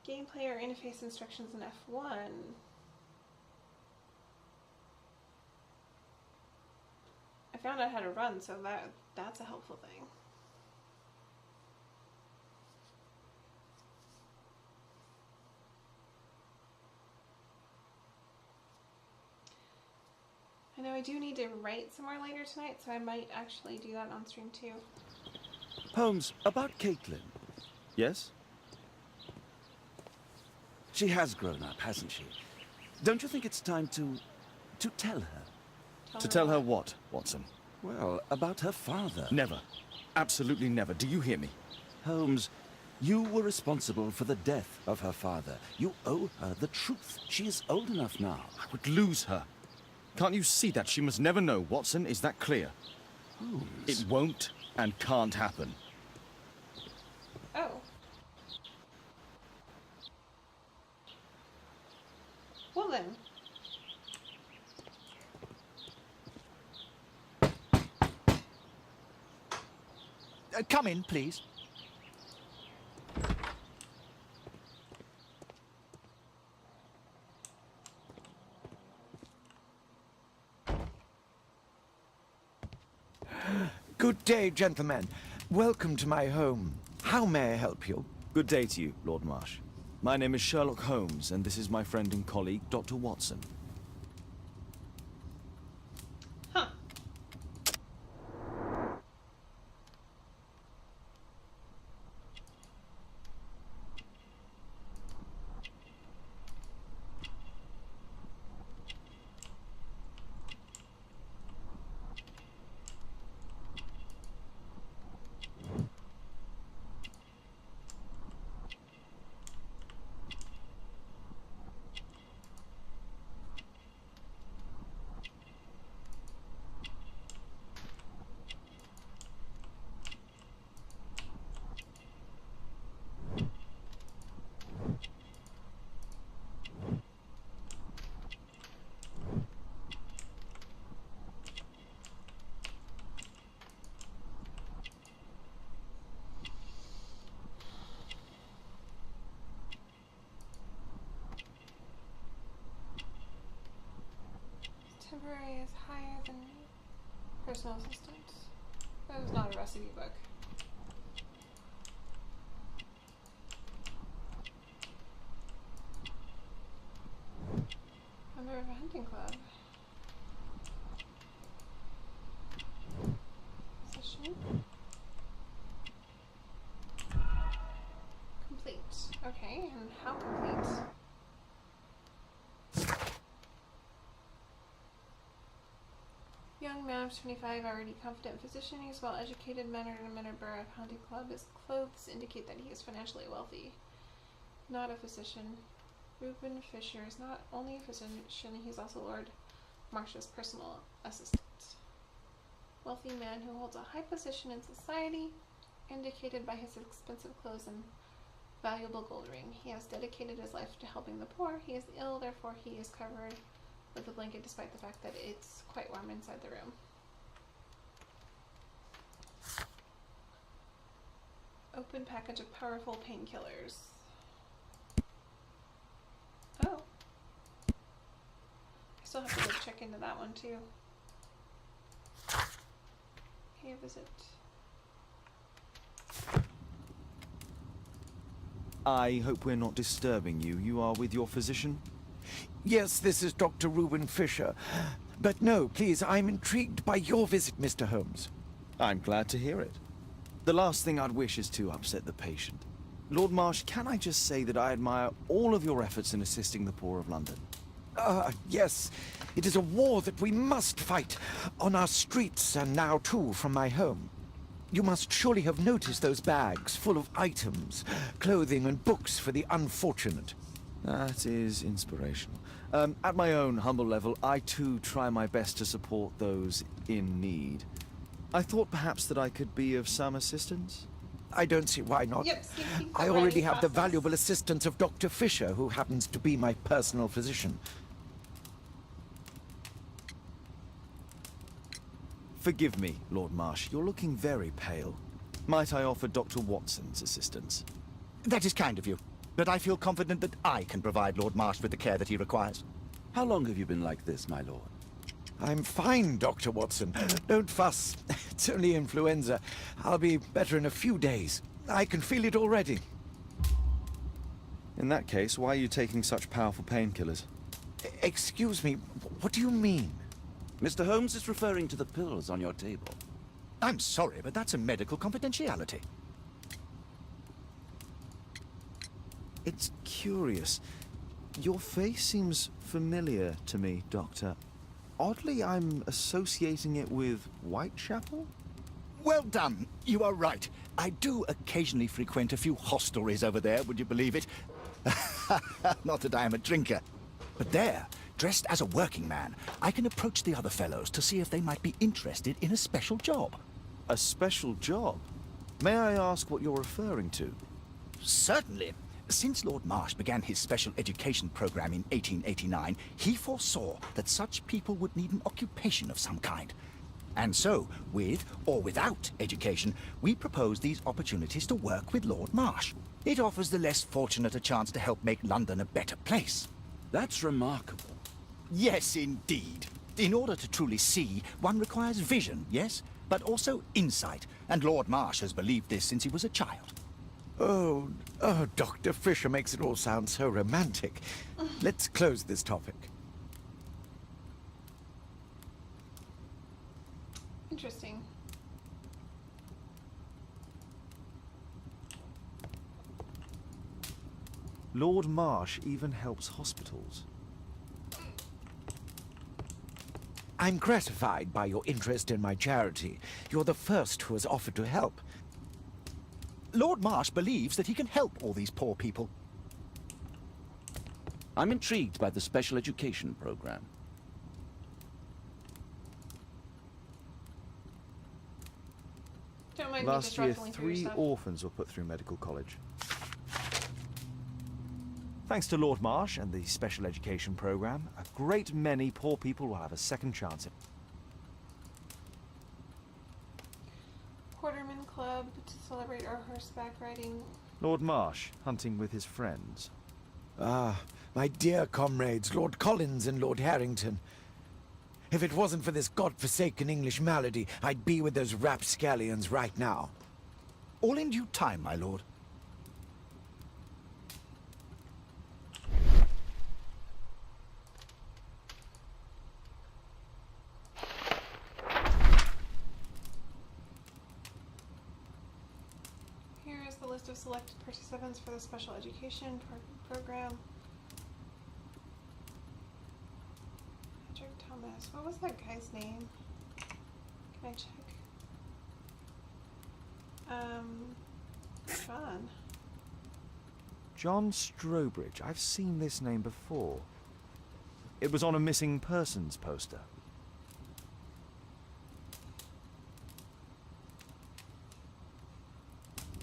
Gameplay or interface instructions in F1. I found out how to run, so that's a helpful thing. I know I do need to write somewhere later tonight, so I might actually do that on stream too.
Holmes, about Caitlin.
Yes?
She has grown up, hasn't she? Don't you think it's time to tell her?
To tell her what, Watson?
Well, about her father.
Never. Absolutely never. Do you hear me?
Holmes, you were responsible for the death of her father. You owe her the truth. She is old enough now.
I would lose her. Can't you see that? She must never know, Watson. Is that clear?
Holmes.
It won't and can't happen.
Oh. Well then.
Come in, please.
Good day, gentlemen. Welcome to my home. How may I help you?
Good day to you, Lord Marsh. My name is Sherlock Holmes, and this is my friend and colleague, Dr. Watson.
Huh. Temporary is higher than personal assistant. That was not a recipe book. Member of a hunting club. Position. Complete. Okay, and how complete? Young man of 25, already confident physician. He's well educated, mannered, and a member of hunting club. His clothes indicate that he is financially wealthy. Not a physician. Reuben Fisher is not only a physician, he's also Lord Marsh's personal assistant. Wealthy man who holds a high position in society, indicated by his expensive clothes and valuable gold ring. He has dedicated his life to helping the poor. He is ill, therefore he is covered with a blanket despite the fact that it's quite warm inside the room. Open package of powerful painkillers. Oh. I still have to go check into that one too. Pay a visit.
I hope we're not disturbing you. You are with your physician?
Yes, this is Dr. Reuben Fisher. But no, please, I'm intrigued by your visit, Mr. Holmes.
I'm glad to hear it. The last thing I'd wish is to upset the patient. Lord Marsh, can I just say that I admire all of your efforts in assisting the poor of London?
Yes. It is a war that we must fight on our streets and now, too, from my home. You must surely have noticed those bags full of items, clothing and books for the unfortunate.
That is inspirational. At my own humble level, I too try my best to support those in need. I thought perhaps that I could be of some assistance.
I don't see why not.
Yep,
I already have the valuable assistance of Dr. Fisher, who happens to be my personal physician.
Forgive me, Lord Marsh. You're looking very pale. Might I offer Dr. Watson's assistance?
That is kind of you, but I feel confident that I can provide Lord Marsh with the care that he requires.
How long have you been like this, my lord?
I'm fine, Dr. Watson. Don't fuss. It's only influenza. I'll be better in a few days. I can feel it already.
In that case, why are you taking such powerful painkillers?
Excuse me, what do you mean?
Mr. Holmes is referring to the pills on your table.
I'm sorry, but that's a medical confidentiality.
It's curious. Your face seems familiar to me, Doctor. Oddly, I'm associating it with Whitechapel?
Well done. You are right. I do occasionally frequent a few hostelries over there, would you believe it? Not that I am a drinker. But there, dressed as a working man, I can approach the other fellows to see if they might be interested in a special job.
A special job? May I ask what you're referring to?
certainly. Since Lord Marsh began his special education program in 1889, he foresaw that such people would need an occupation of some kind. And so, with or without education, we propose these opportunities to work with Lord Marsh. It offers the less fortunate a chance to help make London a better place.
That's remarkable.
Yes, indeed. In order to truly see, one requires vision, yes, but also insight. And Lord Marsh has believed this since he was a child.
Oh, Dr. Fisher makes it all sound so romantic. Let's close this topic.
Interesting.
Lord Marsh even helps hospitals.
I'm gratified by your interest in my charity. You're the first who has offered to help.
Lord Marsh believes that he can help all these poor people.
I'm intrigued by the special education program.
Don't mind me
Last
just
year,
rifling through your
3
stuff.
orphans were put through medical college. Thanks to Lord Marsh and the special education program, a great many poor people will have a second chance at...
Quarterman Club to celebrate our horseback riding.
Lord Marsh, hunting with his friends.
Ah, my dear comrades, Lord Collins and Lord Harrington. If it wasn't for this godforsaken English malady, I'd be with those rapscallions right now.
All in due time, my lord.
Here is the list of selected participants for the special education program. Patrick Thomas. What was that guy's name? Can I check? John.
John Strobridge. I've seen this name before. It was on a missing persons poster.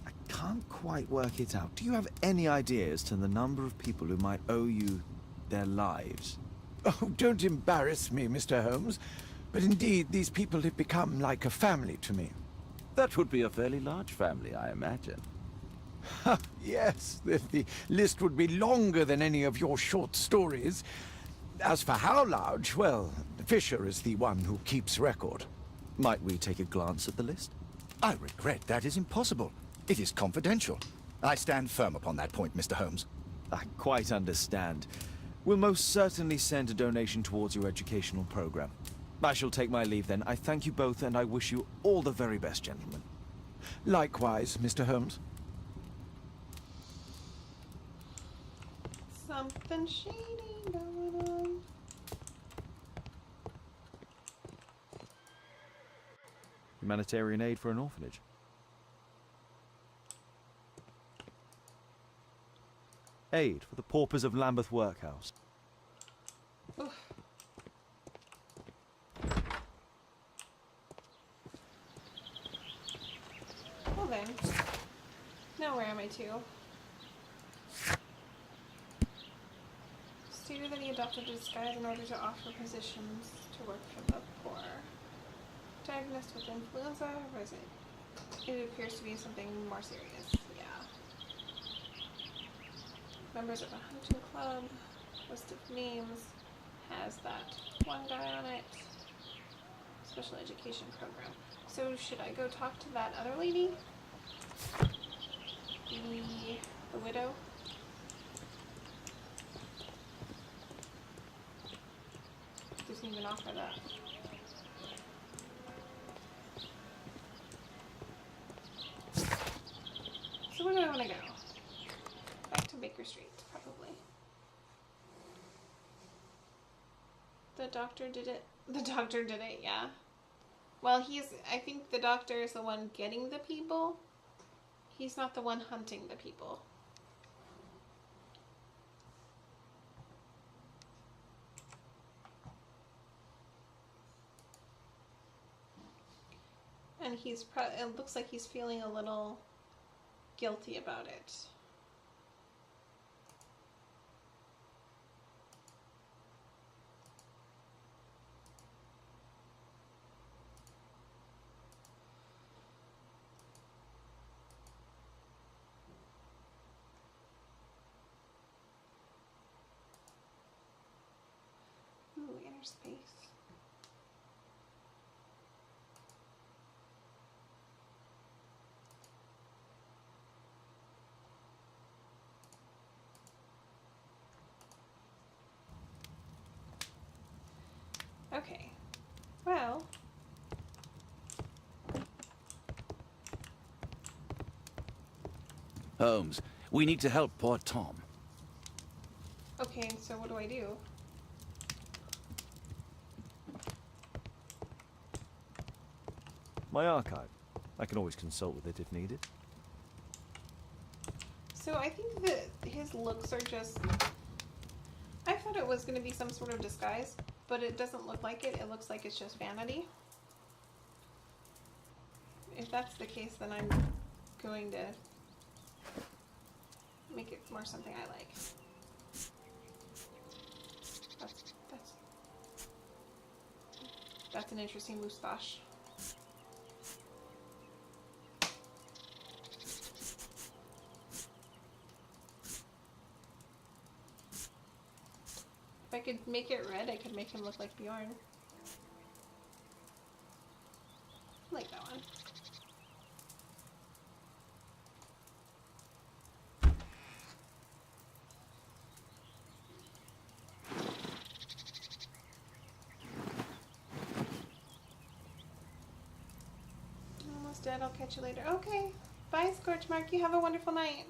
I can't quite work it out. Do you have any idea as to the number of people who might owe you their lives?
Oh, don't embarrass me, Mr. Holmes. But indeed, these people have become like a family to me.
That would be a fairly large family, I imagine.
Yes, the list would be longer than any of your short stories. As for how large, well, Fisher is the one who keeps record.
Might we take a glance at the list?
I regret that is impossible. It is confidential. I stand firm upon that point, Mr. Holmes.
I quite understand. We'll most certainly send a donation towards your educational program. I shall take my leave then. I thank you both and I wish you all the very best, gentlemen.
Likewise, Mr. Holmes.
Something shady going on.
Humanitarian aid for an orphanage. Aid for the paupers of Lambeth Workhouse.
Oof. Well then. Now where am I to? Stated that he adopted a disguise in order to offer positions to work for the poor. Diagnosed with influenza, or is it? It appears to be something more serious. Yeah. Members of a hunting club. List of names has that one guy on it. Special education program. So should I go talk to that other lady? The widow? Doesn't even offer that. So where do I want to go? Back to Baker Street, probably. The doctor did it. The doctor did it, yeah. Well, I think the doctor is the one getting the people. He's not the one hunting the people. And it looks like he's feeling a little guilty about it. There's space. Okay. Well.
Holmes, we need to help poor Tom.
Okay, so what do I do?
My archive. I can always consult with it if needed.
So I think that his looks are just... I thought it was going to be some sort of disguise, but it doesn't look like it. It looks like it's just vanity. If that's the case, then I'm going to make it more something I like. That's an interesting moustache. If I could make it red, I could make him look like Bjorn. I like that one. Almost dead. I'll catch you later. Okay. Bye, Scorchmark. You have a wonderful night.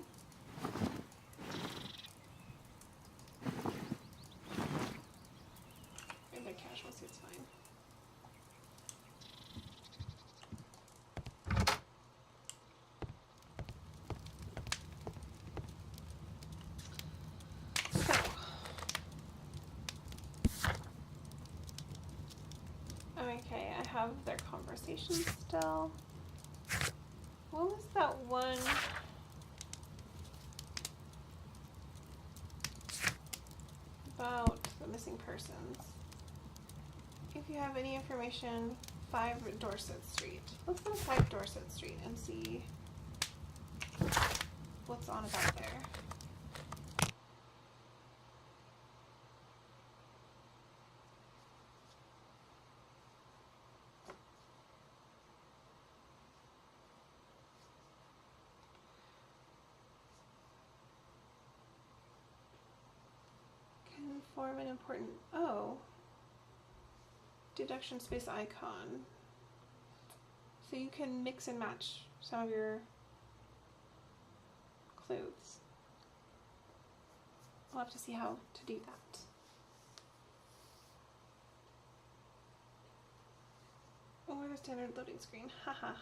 They're casual suits, fine. Okay, I have their conversation still. What was that one? About the missing persons. If you have any information, 5 Dorset Street. Let's go to 5 Dorset Street and see what's on about there. Form an important, oh, deduction space icon. So you can mix and match some of your clothes. I'll have to see how to do that. Or the standard loading screen, haha.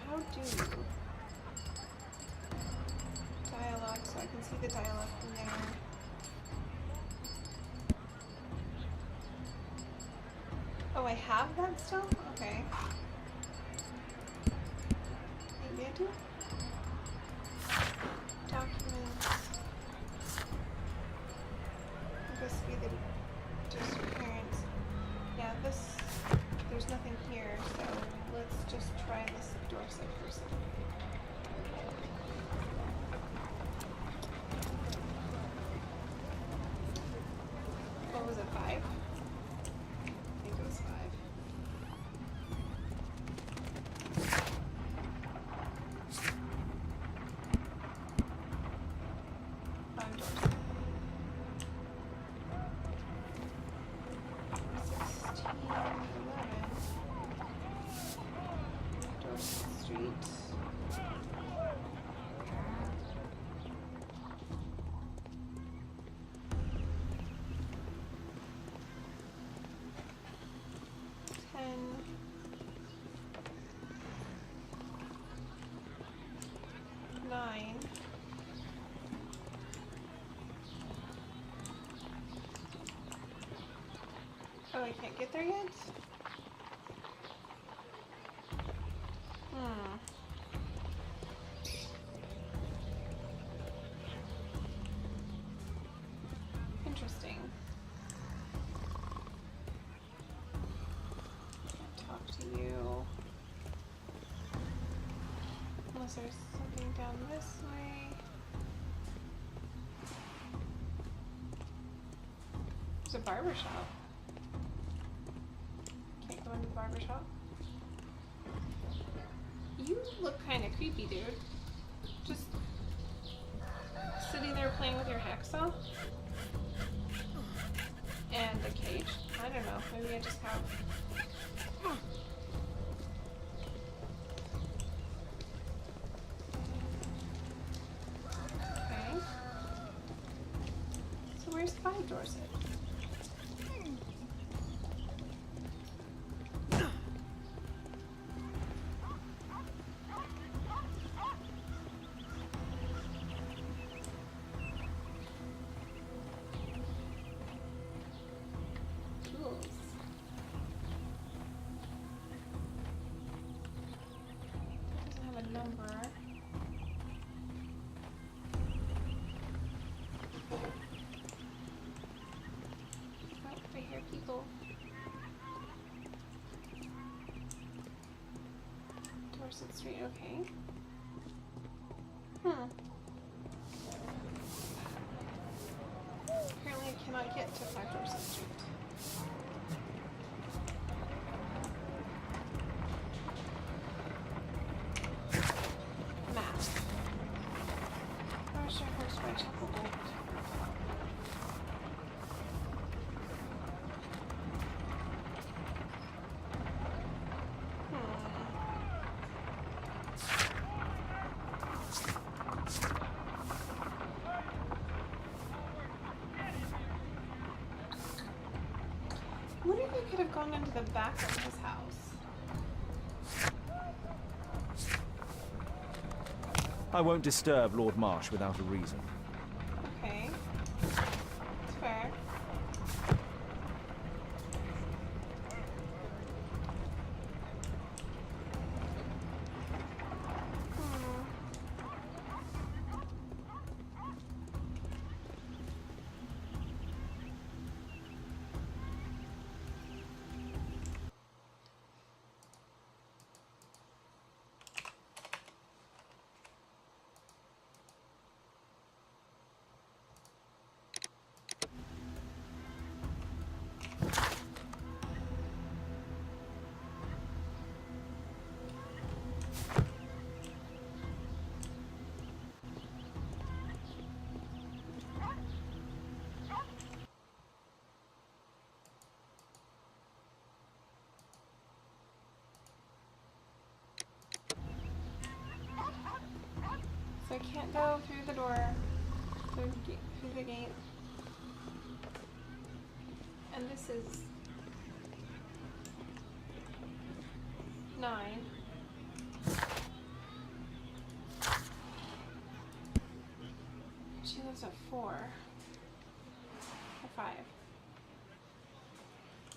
How do you dialogue so I can see the dialogue from there? Oh, I have that still? Okay. Maybe I do? Documents. This be the disappearance. Yeah, this, there's nothing here, so let's just try this Dorset person. What was it, 5? I think it was 5. Dorset. 16, 11. Dorset Street. Nine. Oh, I can't get there yet? Interesting. Can't talk to you. unless there's something down this way. There's a barber shop. Can't go into the barber shop. You look kind of creepy, dude. Just sitting there playing with your hacksaw and the cage. I don't know. Maybe I just have. Okay. So where's 5 Dorset? Dorset Street, okay. Apparently I cannot get to 5 Dorset Street. Map. Forest Horse by Chapel Gold. What if you could have gone into the back of his house?
I won't disturb Lord Marsh without a reason.
Okay. It's fair. So I can't go through the door, through the gate. And this is 9. She lives at 4 or 5.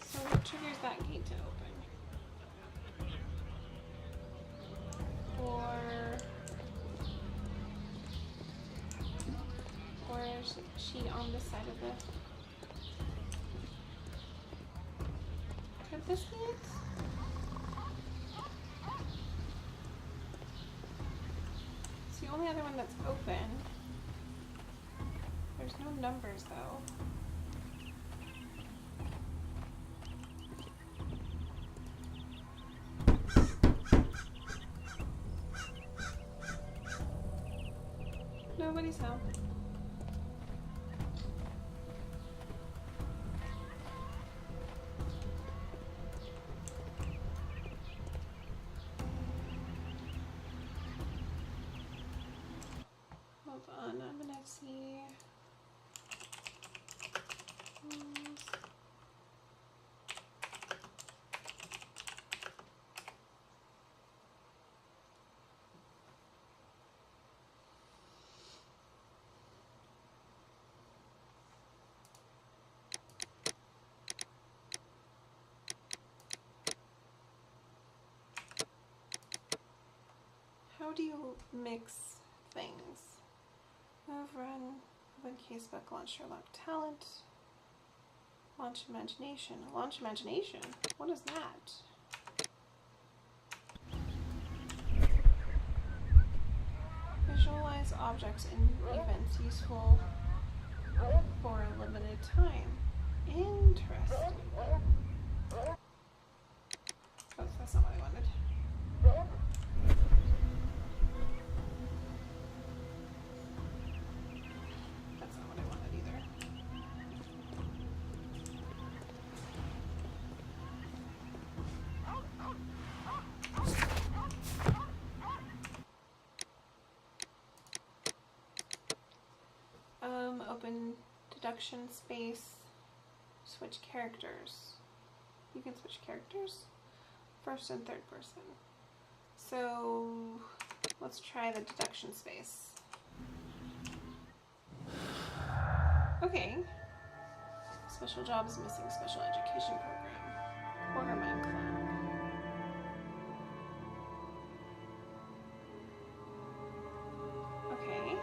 So what triggers that gate to open? Or is she on this side of the... Could this be it? It's the only other one that's open. There's no numbers though. Nobody's home. Hold on, I'm gonna see. How do you mix things? Move, run, open casebook, launch Sherlock talent, launch imagination. Launch imagination? What is that? Collects objects and events useful for a limited time. Interesting. Oh, that's not what I wanted. That's not what I wanted either. Open deduction space, switch characters. You can switch characters, first and third person. So let's try the deduction space. Okay. Special jobs missing special education program. Quartermine Club. Okay.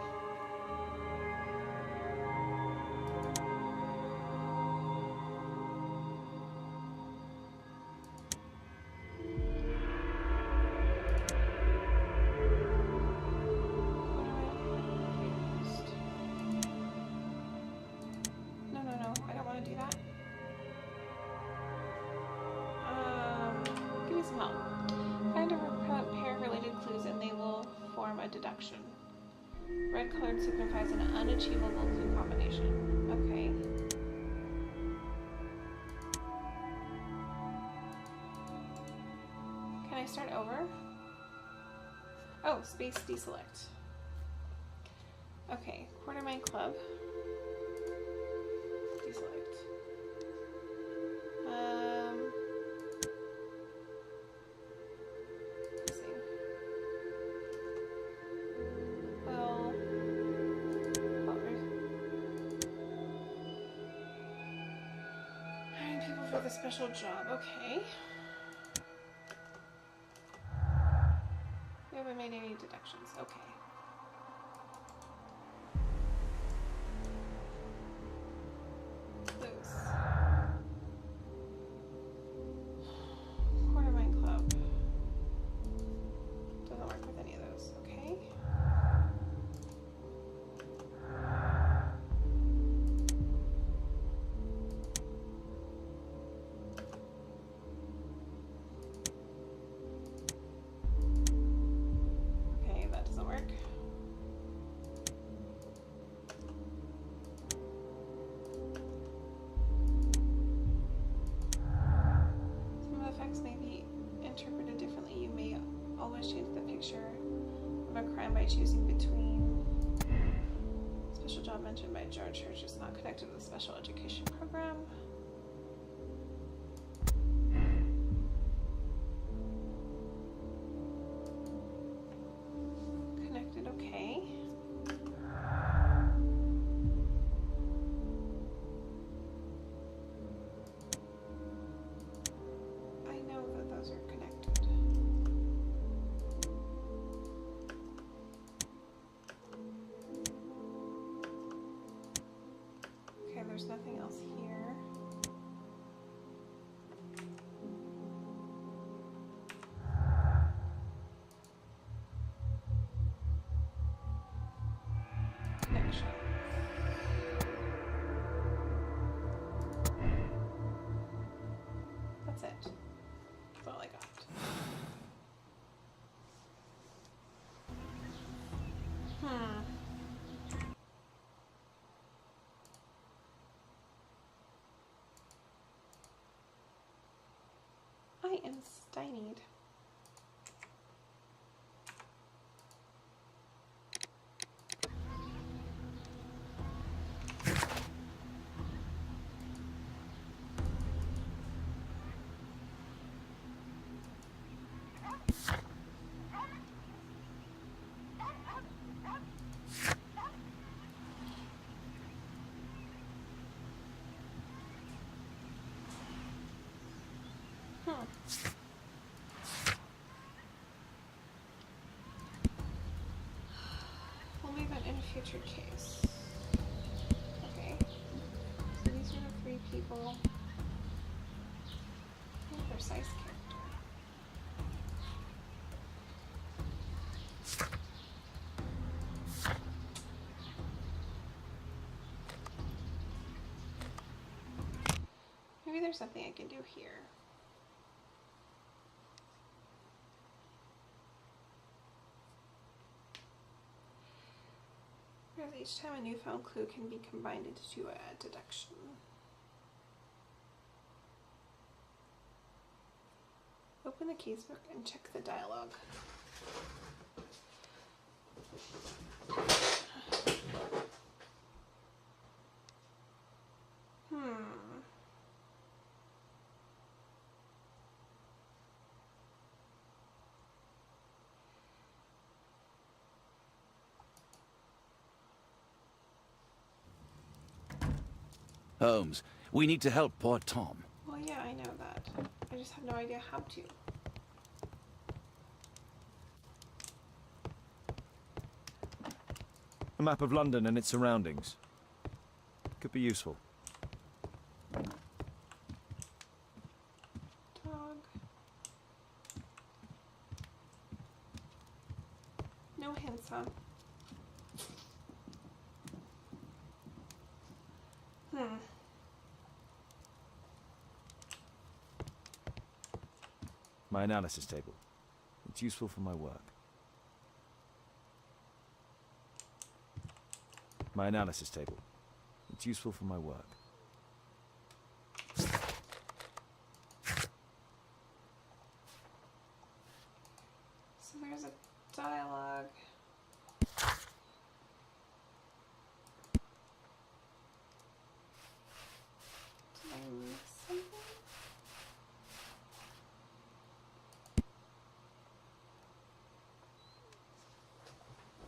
Deduction. Red colored signifies an unachievable clue combination. Okay. Can I start over? Oh, space deselect. Okay, Quartermine Club. Deselect. The special job, okay. We haven't made any deductions, okay. Clues. Quartermine Club. Doesn't work with any of those, okay. Choosing between special job mentioned by George Church is not connected to the special education program. Connected, okay. I know that those are connected. There's nothing else here. Connection. That's it. That's all I got. I am stymied. We'll leave it in a future case. Okay. So these are the 3 people. I think precise character. there's something I can do here. Because each time a newfound clue can be combined into a deduction. Open the casebook and check the dialogue.
Holmes, we need to help poor Tom.
Well, yeah, I know that. I just have no idea how to.
A map of London and its surroundings. Could be useful.
Dog. No hints, huh?
My analysis table. It's useful for my work. My analysis table. It's useful for my work.
So there's a dialogue. Did I miss something?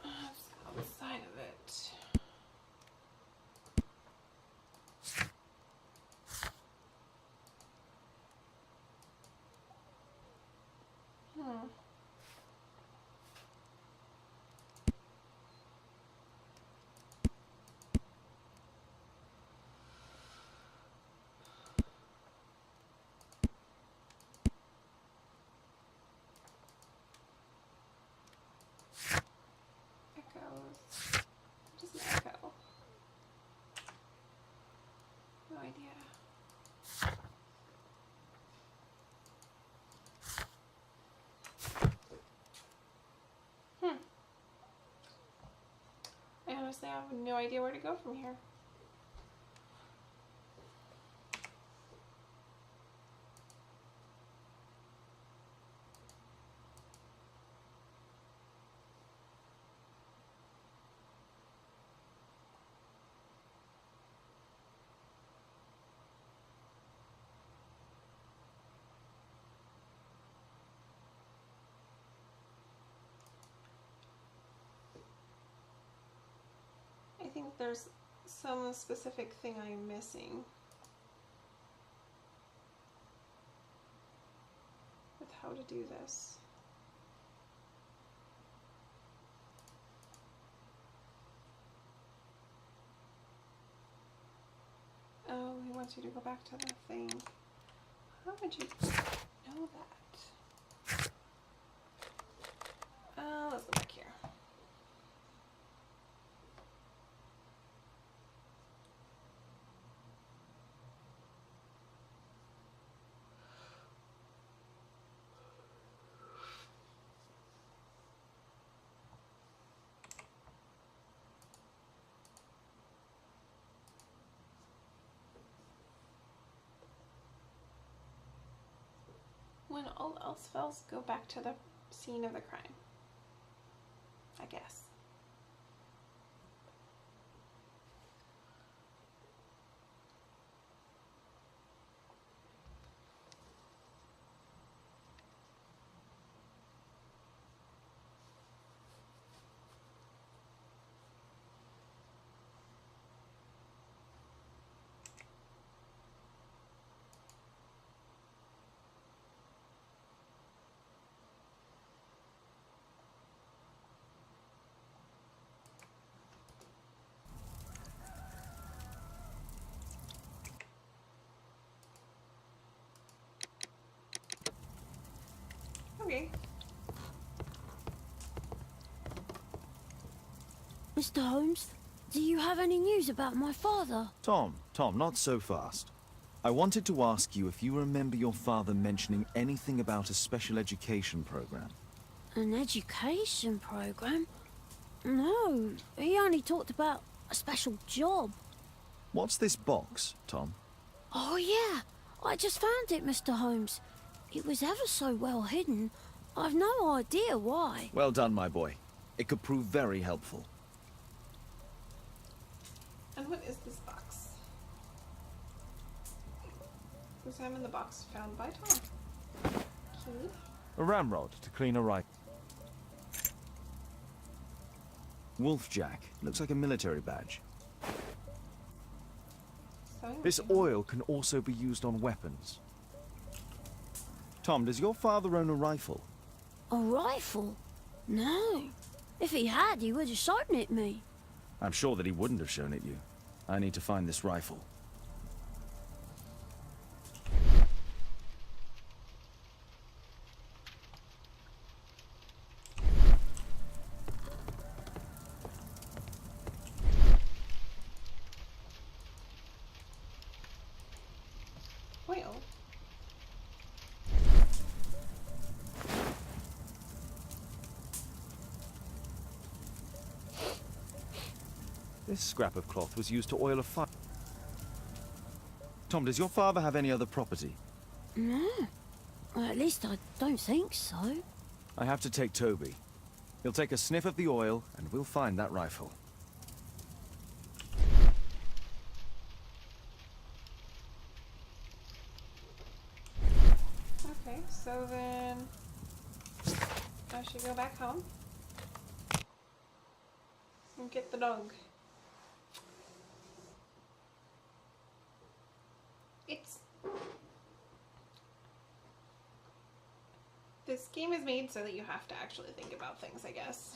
It's outside of it. Echoes. What is an echo? No idea. I honestly have no idea where to go from here. I think there's some specific thing I'm missing with how to do this. Oh, he wants you to go back to the thing. How would you know that? Let's go back here. When all else fails, go back to the scene of the crime. I guess. Okay.
Mr. Holmes, do you have any news about my father?
Tom, not so fast. I wanted to ask you if you remember your father mentioning anything about a special education program.
An education program? No, he only talked about a special job.
What's this box, Tom?
Oh yeah, I just found it, Mr. Holmes. It was ever so well hidden. I've no idea why.
Well done, my boy. It could prove very helpful.
And what is this box? Examine the box found by Tom. Key.
A ramrod to clean a rifle. Wolfjack. Looks like a military badge.
Sewing
This
machine.
oil can also be used on weapons. Tom, does your father own a rifle?
A rifle? No. If he had, he would have shown it me.
I'm sure that he wouldn't have shown it you. I need to find this rifle.
Oil.
This scrap of cloth was used to oil a fire. Tom, does your father have any other property?
No. Well, at least I don't think so.
I have to take Toby. He'll take a sniff of the oil, and we'll find that rifle.
Okay, so then I should go back home and get the dog. This game is made so that you have to actually think about things, I guess.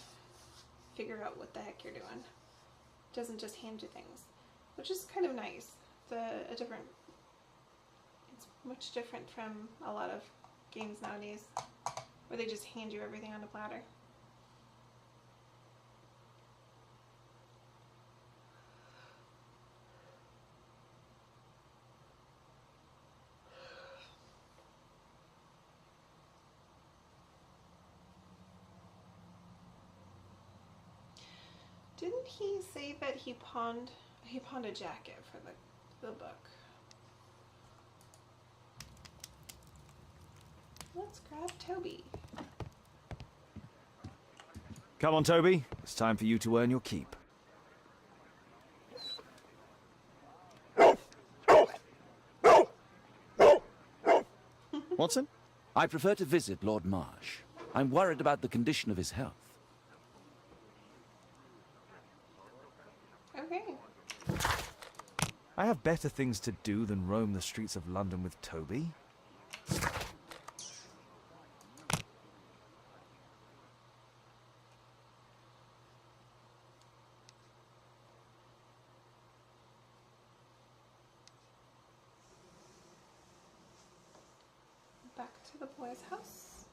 Figure out what the heck you're doing. It doesn't just hand you things, which is kind of nice. It's much different from a lot of games nowadays where they just hand you everything on a platter. Didn't he say that he pawned a jacket for the book? Let's grab Toby.
Come on, Toby. It's time for you to earn your keep. Watson?
I prefer to visit Lord Marsh. I'm worried about the condition of his health.
Okay.
I have better things to do than roam the streets of London with Toby.
Back to the boys' house.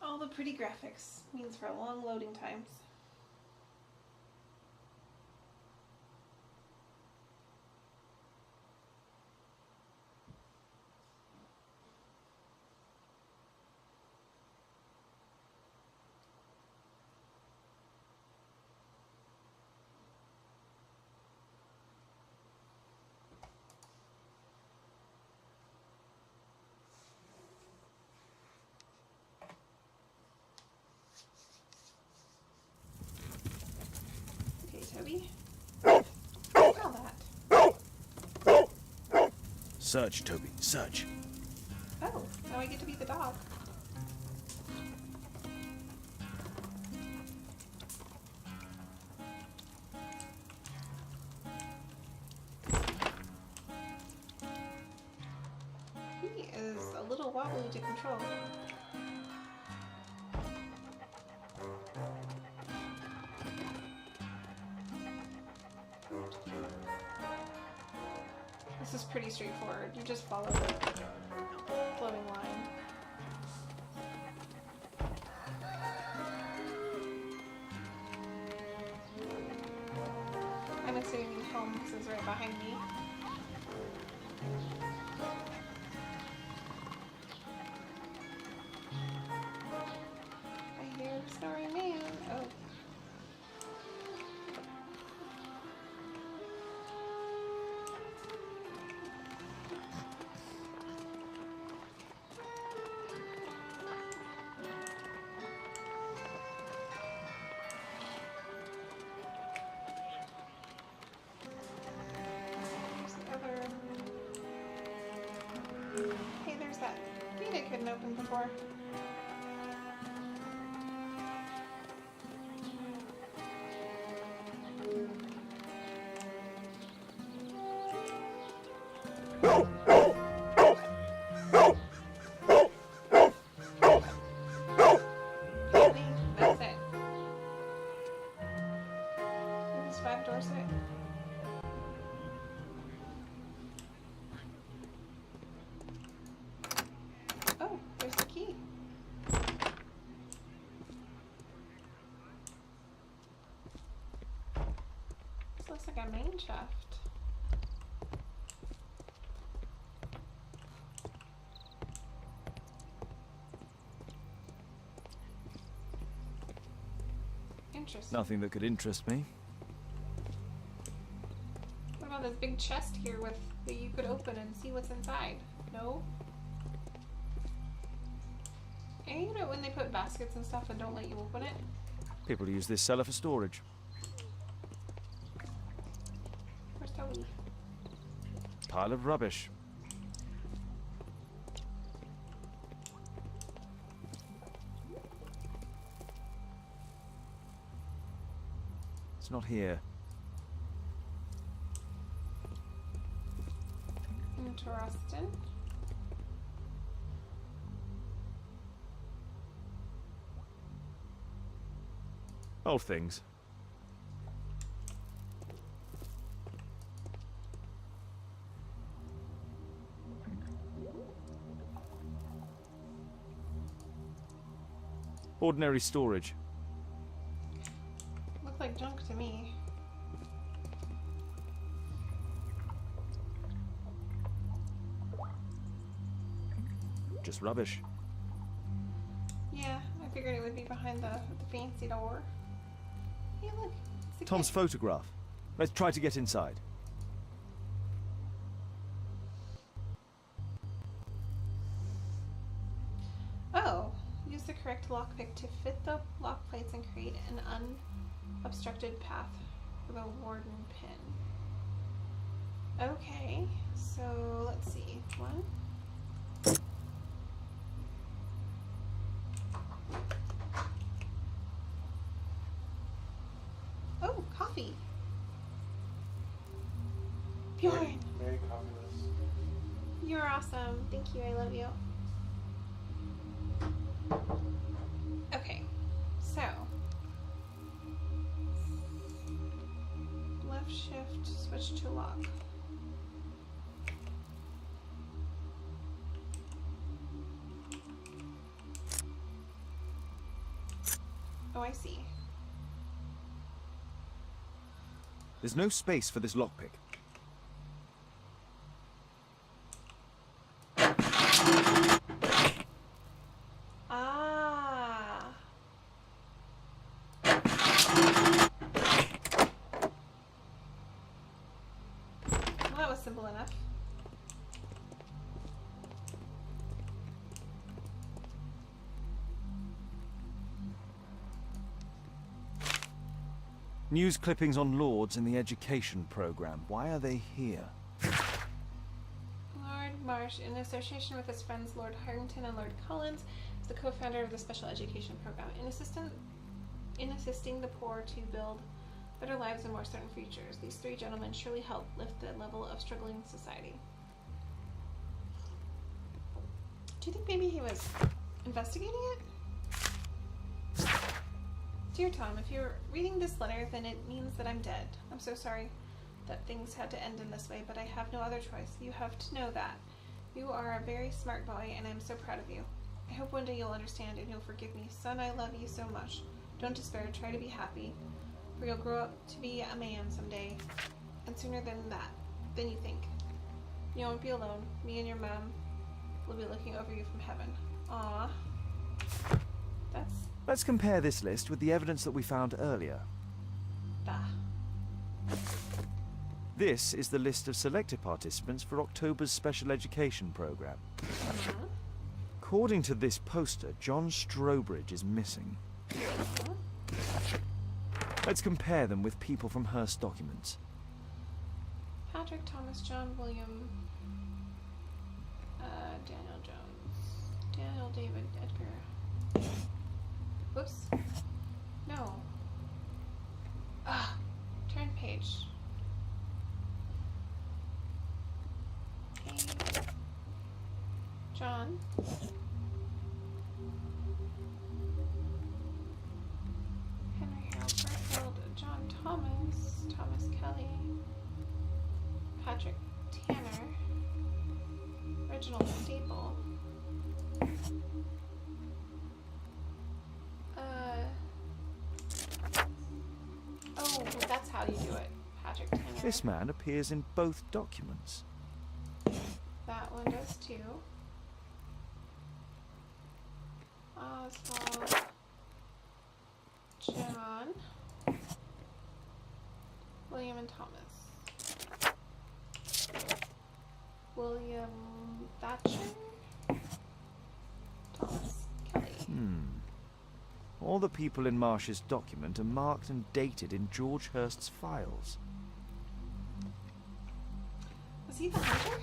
All the pretty graphics means for long loading times. Okay, Toby. Smell that.
Search, Toby, search.
Oh, now I get to be the dog. He is a little wobbly to control. This is pretty straightforward. You just follow the flowing line. Holmes is right behind me. I hear the snoring man. Oh. Hey, there's that gate I couldn't open before. That's it. There's 5 doors to it. Oh, there's the key. This looks like a main shaft. Interesting.
Nothing that could interest me.
What about this big chest here with that you could open and see what's inside? No? And you know when they put baskets and stuff and don't let you open it?
People use this cellar for storage.
Where's Toby?
Pile of rubbish. It's not here.
Interesting.
Old things. Ordinary storage.
Looked like junk to me.
Just rubbish.
Yeah, I figured it would be behind the fancy door. Hey, look. It's a
Tom's
kid.
photograph. Let's try to get inside.
Oh, use the correct lockpick to fit the lock plates and create an unobstructed path for the warden pin. Okay, so let's see. 1. Oh, coffee. Bjorn.
Very communist.
You're awesome. Thank you. I love you. Okay, so left shift, switch to lock. Oh, I see.
There's no space for this lockpick.
Ah. Well, that was simple enough.
News clippings on lords in the education program. Why are they here?
Lord Marsh, in association with his friends Lord Harrington and Lord Collins, is the co-founder of the special education program. In assisting the poor to build better lives and more certain futures, these 3 gentlemen surely help lift the level of struggling society. Do you think maybe he was investigating it? Dear Tom, if you're reading this letter, then it means that I'm dead. I'm so sorry that things had to end in this way, but I have no other choice. You have to know that. You are a very smart boy, and I'm so proud of you. I hope one day you'll understand and you'll forgive me. Son, I love you so much. Don't despair. Try to be happy, for you'll grow up to be a man someday. And sooner than you think. You won't be alone. Me and your mom will be looking over you from heaven. Aww.
Let's compare this list with the evidence that we found earlier. This is the list of selected participants for October's special education program. According to this poster, John Strobridge is missing. Let's compare them with people from Hearst documents.
Patrick, Thomas, John, William, Daniel Jones, Daniel, David, Edgar. Whoops. No. Turn page. Okay. John. Henry Harold Fairfield, John Thomas, Thomas Kelly, Patrick Tanner, Reginald Staple. Oh, that's how you do it. Patrick Tanner.
This man appears in both documents.
That one does too. Oswald. John. William and Thomas. William Thatcher. Thomas Kelly.
All the people in Marsh's document are marked and dated in George Hearst's files.
Was he the hunter?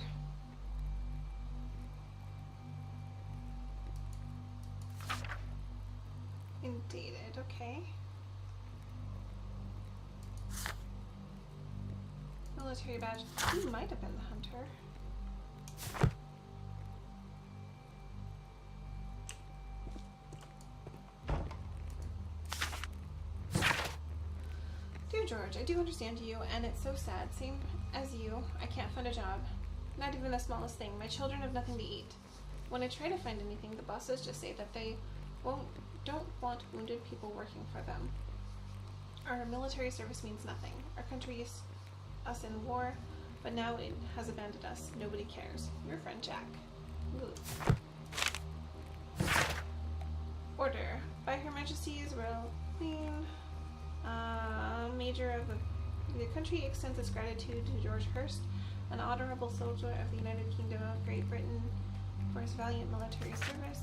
Dated, okay. Military badge. He might have been the hunter. Dear George, I do understand you, and it's so sad. Same as you, I can't find a job. Not even the smallest thing. My children have nothing to eat. When I try to find anything, the bosses just say that they don't want wounded people working for them. Our military service means nothing. Our country used us in war, but now it has abandoned us. Nobody cares. Your friend Jack. Ooh. Order. By Her Majesty's Royal Queen, Major of the country extends its gratitude to George Hearst, an honorable soldier of the United Kingdom of Great Britain, for his valiant military service.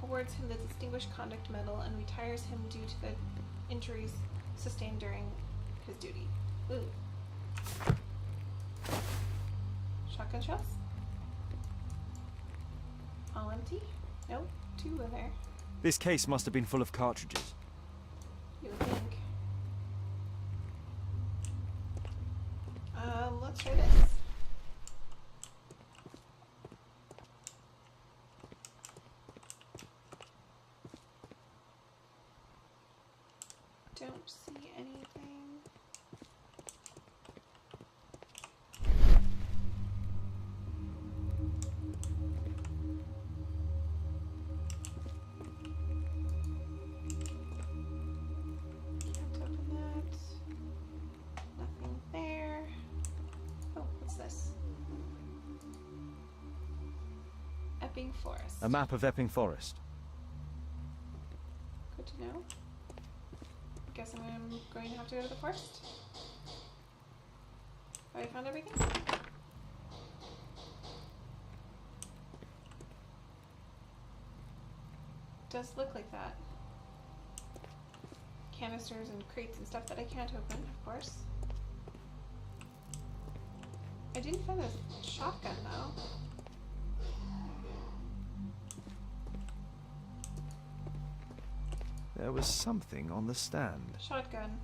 Awards him the Distinguished Conduct Medal and retires him due to the injuries sustained during his duty. Ooh. Shotgun shells? All empty? Nope, 2 in there.
This case must have been full of cartridges.
You would think. Let's try this. Don't see anything. Can't open that. Nothing there. Oh, what's this? Epping Forest.
A map of Epping Forest.
Good to know. Guess I'm going to have to go to the forest. Have I found everything? Does look like that. Canisters and crates and stuff that I can't open, of course. I didn't find a shotgun though.
There was something on the stand.
Shotgun.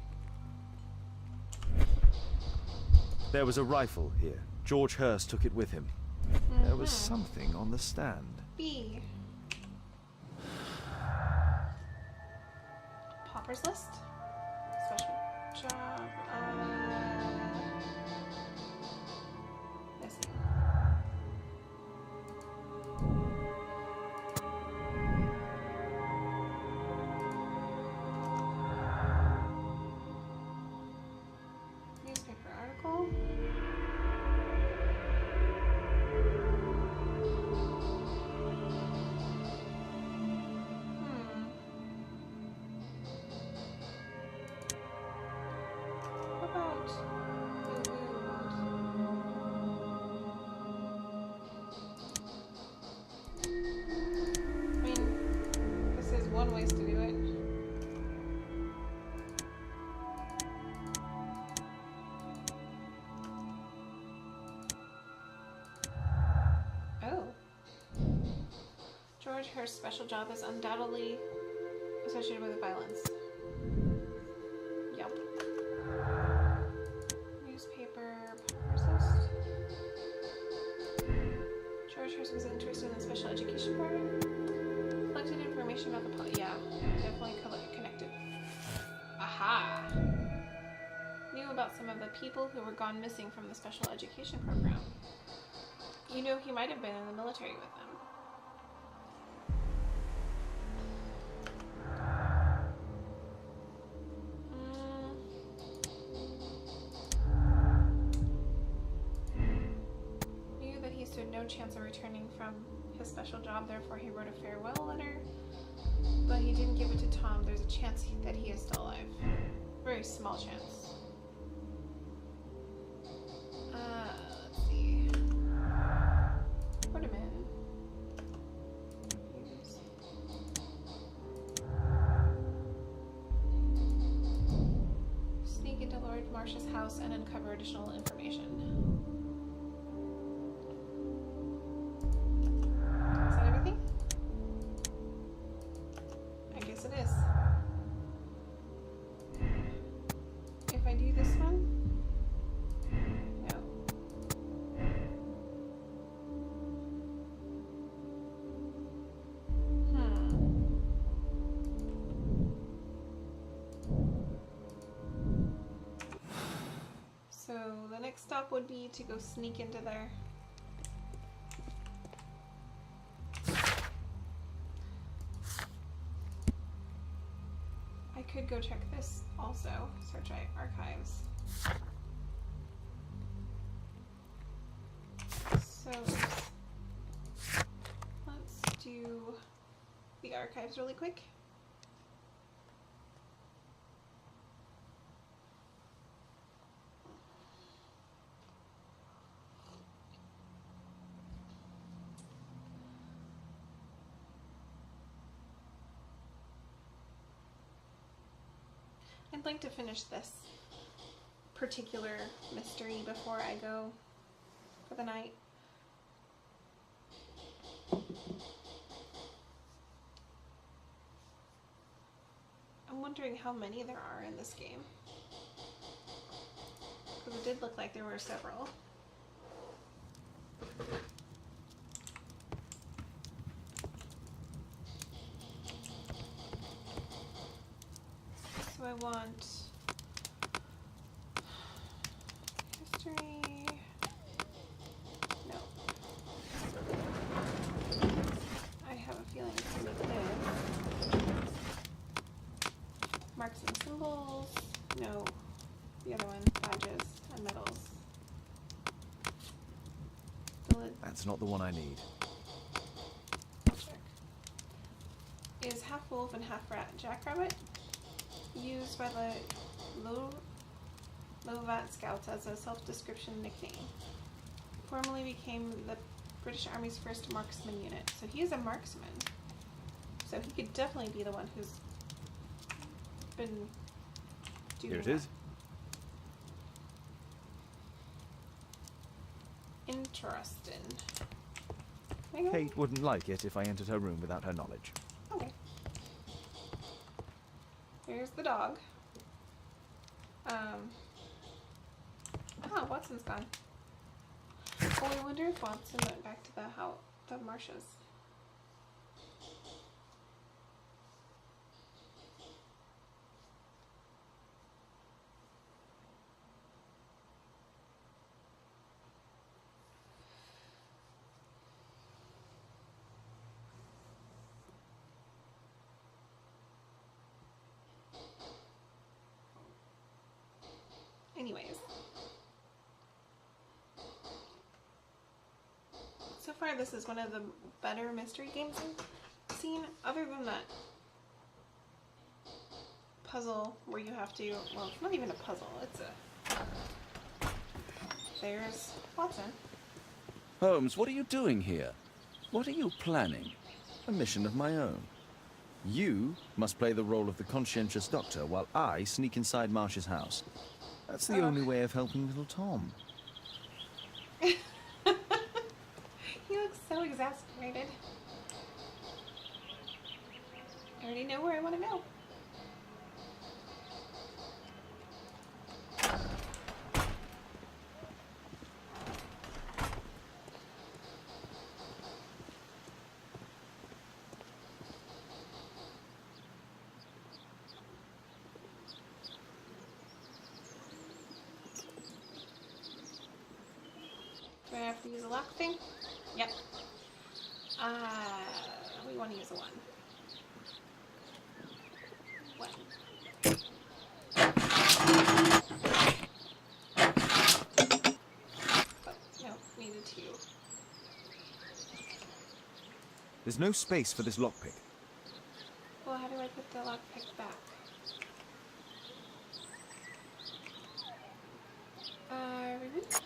There was a rifle here. George Hearst took it with him. There was something on the stand.
B. Pauper's list. Special job. Missing. Newspaper article. one way to do it. Oh. George Hurst's special job is undoubtedly associated with violence. Yup. Newspaper publicist. George Hurst was interested in the special education program. Collected information about the yeah, definitely connected. Aha! Knew about some of the people who were gone missing from the special education program. You know, he might have been in the military with them. Knew that he stood no chance of returning from his special job, therefore he wrote a farewell letter. But he didn't give it to Tom. There's a chance that he is still alive. Very small chance. Let's see. Put him in. Use. Sneak into Lord Marsh's house and uncover additional information. Is that everything? I guess it is. If I do this one? No. So the next stop would be to go sneak into there. I could go check this also. Search archives. So let's do the archives really quick. I'd like to finish this particular mystery before I go for the night. I'm wondering how many there are in this game, because it did look like there were several. So I want history. No. I have a feeling it's going to be this. Marks and symbols. No. The other one. Badges and medals.
That's not the one I need.
Check. Is half wolf and half jackrabbit. Used by the Lovat Scouts as a self-description nickname. Formerly became the British Army's first marksman unit. So he is a marksman. So he could definitely be the one who's been doing
Here it is.
Interesting.
Kate wouldn't like it if I entered her room without her knowledge.
Okay. Here's the dog. Watson's gone. Oh, I wonder if Watson went back to the marshes. Anyways. So far, this is one of the better mystery games I've seen, other than that puzzle where you have to, well, it's not even a puzzle, it's a... There's Watson.
Holmes, what are you doing here? What are you planning?
A mission of my own. You must play the role of the conscientious doctor while I sneak inside Marsh's house. That's the only way of helping little Tom.
He looks so exasperated. I already know where I want to go. Do I have to use a lock thing? Yep. We want to use a 1. 1. Oh, no, need a 2.
There's no space for this lockpick.
Well, how do I put the lockpick back? Reboot?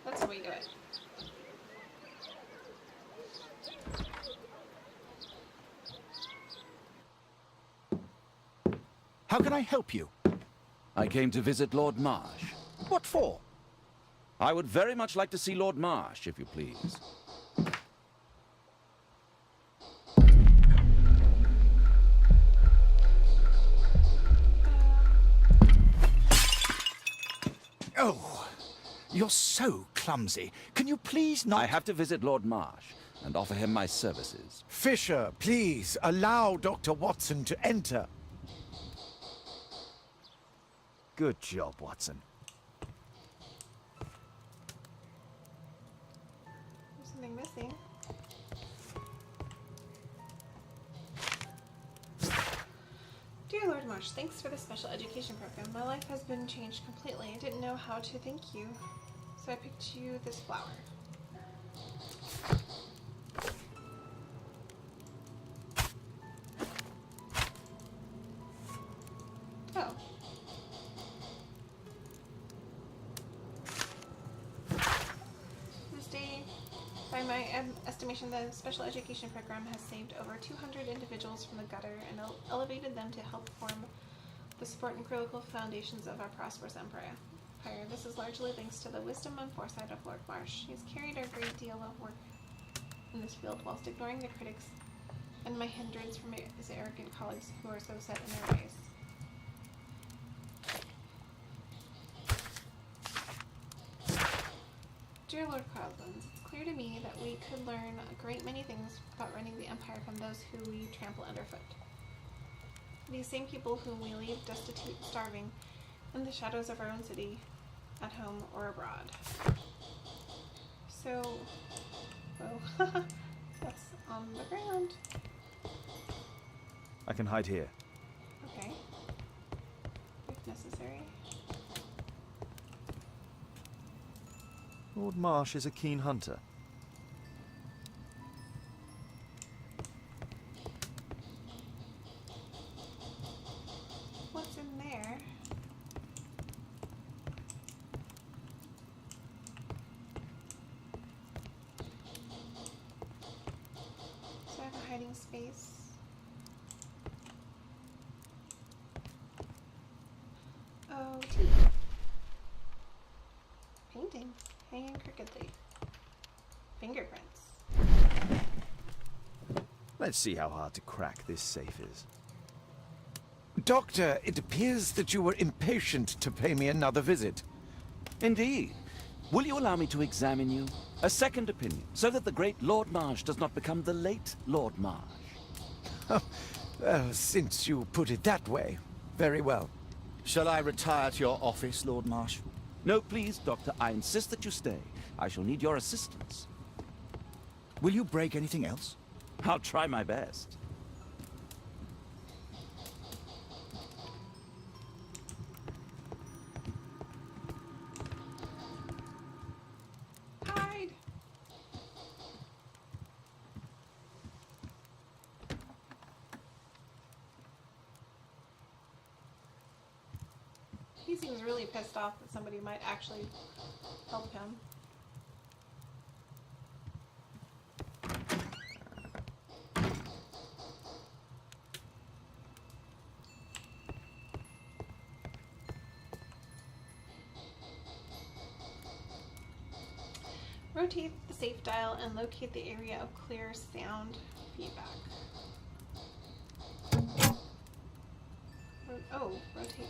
That's the way you do it.
How can I help you?
I came to visit Lord Marsh.
What for?
I would very much like to see Lord Marsh, if you please.
Oh, you're so clumsy. Can you please not...
I have to visit Lord Marsh and offer him my services.
Fisher, please, allow Dr. Watson to enter.
Good job, Watson.
There's something missing. Dear Lord Marsh, thanks for the special education program. My life has been changed completely. I didn't know how to thank you, so I picked you this flower. Oh. This day, by my estimation, the special education program has saved over 200 individuals from the gutter and elevated them to help form the support and critical foundations of our prosperous empire. This is largely thanks to the wisdom and foresight of Lord Marsh. He's carried a great deal of work in this field whilst ignoring the critics and my hindrance from his arrogant colleagues who are so set in their ways. Dear Lord Cloudlands, it's clear to me that we could learn a great many things about running the Empire from those who we trample underfoot. These same people whom we leave destitute, starving, in the shadows of our own city, at home or abroad. So, whoa, that's on the ground.
I can hide here.
Okay, if necessary.
Lord Marsh is a keen hunter.
What's in there? So I have a hiding space. Oh, two. Painting. Hanging crookedly. Fingerprints.
Let's see how hard to crack this safe is.
Doctor, it appears that you were impatient to pay me another visit.
Indeed. Will you allow me to examine you? A second opinion, so that the great Lord Marsh does not become the late Lord Marsh.
Well, since you put it that way, very well.
Shall I retire to your office, Lord Marsh?
No, please, Doctor. I insist that you stay. I shall need your assistance.
Will you break anything else?
I'll try my best.
Hide! He seems really pissed off that somebody might actually help him. Rotate the safe dial and locate the area of clear sound feedback. Oh, rotate.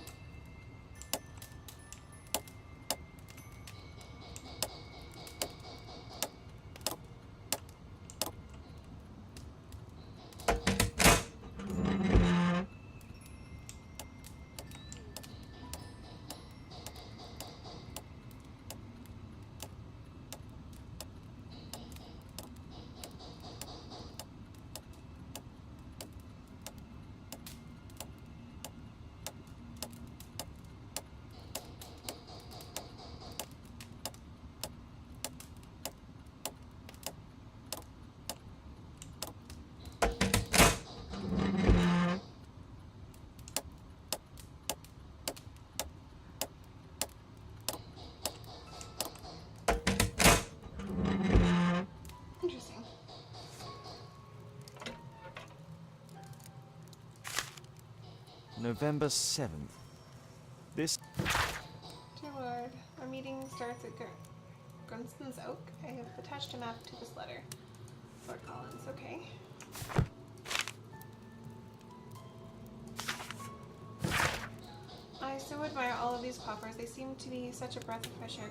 Interesting.
November 7th. This...
Dear Lord, our meeting starts at Gunston's Oak. I have attached a map to this letter. Lord Collins, okay. I so admire all of these coppers. They seem to be such a breath of fresh air.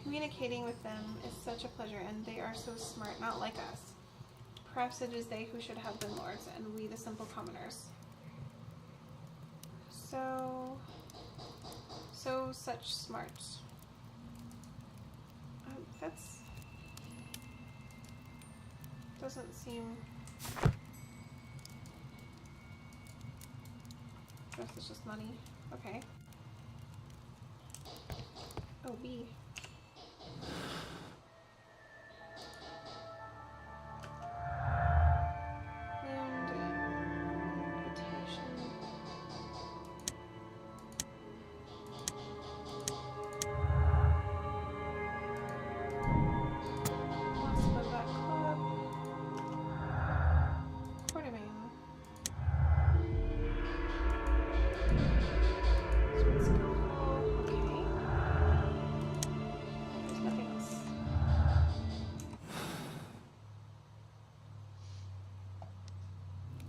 Communicating with them is such a pleasure, and they are so smart, not like us. Perhaps it is they who should have been lords, and we the simple commoners. Such smarts. That's... doesn't seem... Guess it's just money. Okay. Oh, B.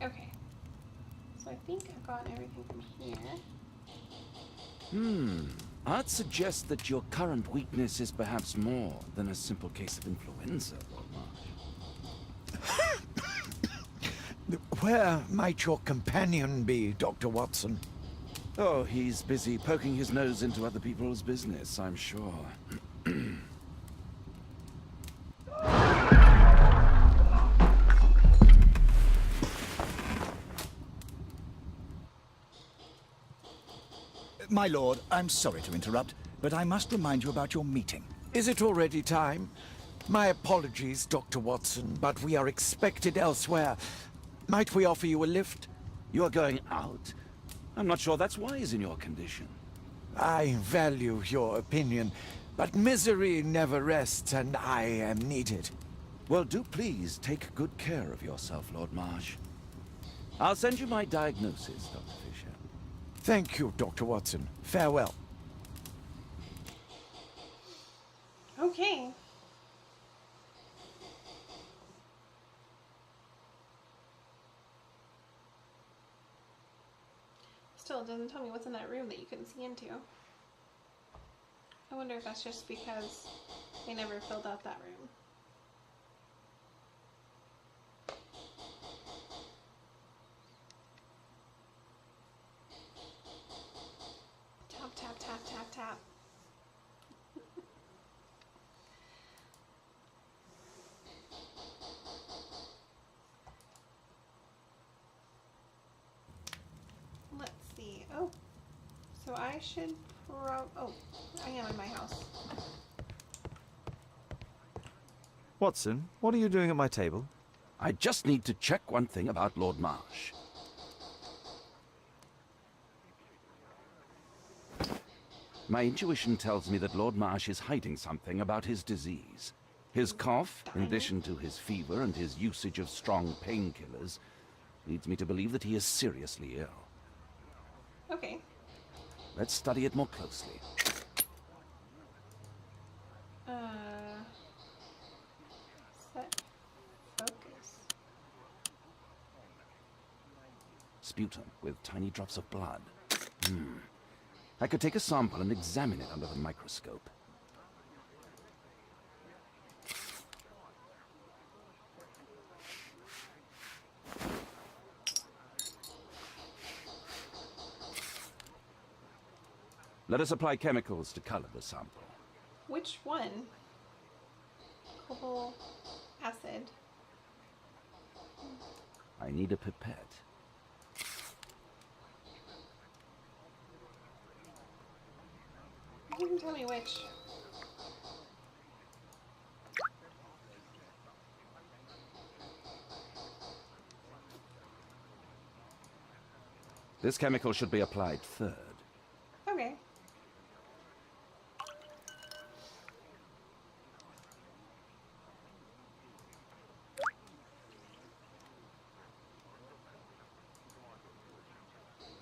Okay, so I think I've got everything from here.
I'd suggest that your current weakness is perhaps more than a simple case of influenza, Lord Marsh.
Where might your companion be, Dr. Watson?
Oh, he's busy poking his nose into other people's business, I'm sure.
My lord, I'm sorry to interrupt, but I must remind you about your meeting.
Is it already time? My apologies, Dr. Watson, but we are expected elsewhere. Might we offer you a lift?
You are going out? I'm not sure that's wise in your condition.
I value your opinion, but misery never rests, and I am needed.
Well, do please take good care of yourself, Lord Marsh. I'll send you my diagnosis, Dr. Fisher.
Thank you, Dr. Watson. Farewell.
Okay. Still, it doesn't tell me what's in that room that you couldn't see into. I wonder if that's just because they never filled out that room. Tap, tap, tap, tap, tap. Let's see. Oh, so I should oh, I am in my house.
Watson, what are you doing at my table?
I just need to check one thing about Lord Marsh. My intuition tells me that Lord Marsh is hiding something about his disease. His cough, in addition to his fever and his usage of strong painkillers, leads me to believe that he is seriously ill.
Okay.
Let's study it more closely.
Set focus.
Sputum with tiny drops of blood. I could take a sample and examine it under the microscope. Let us apply chemicals to color the sample.
Which one? Cobalt acid.
I need a pipette.
You can tell me which.
This chemical should be applied third.
Okay.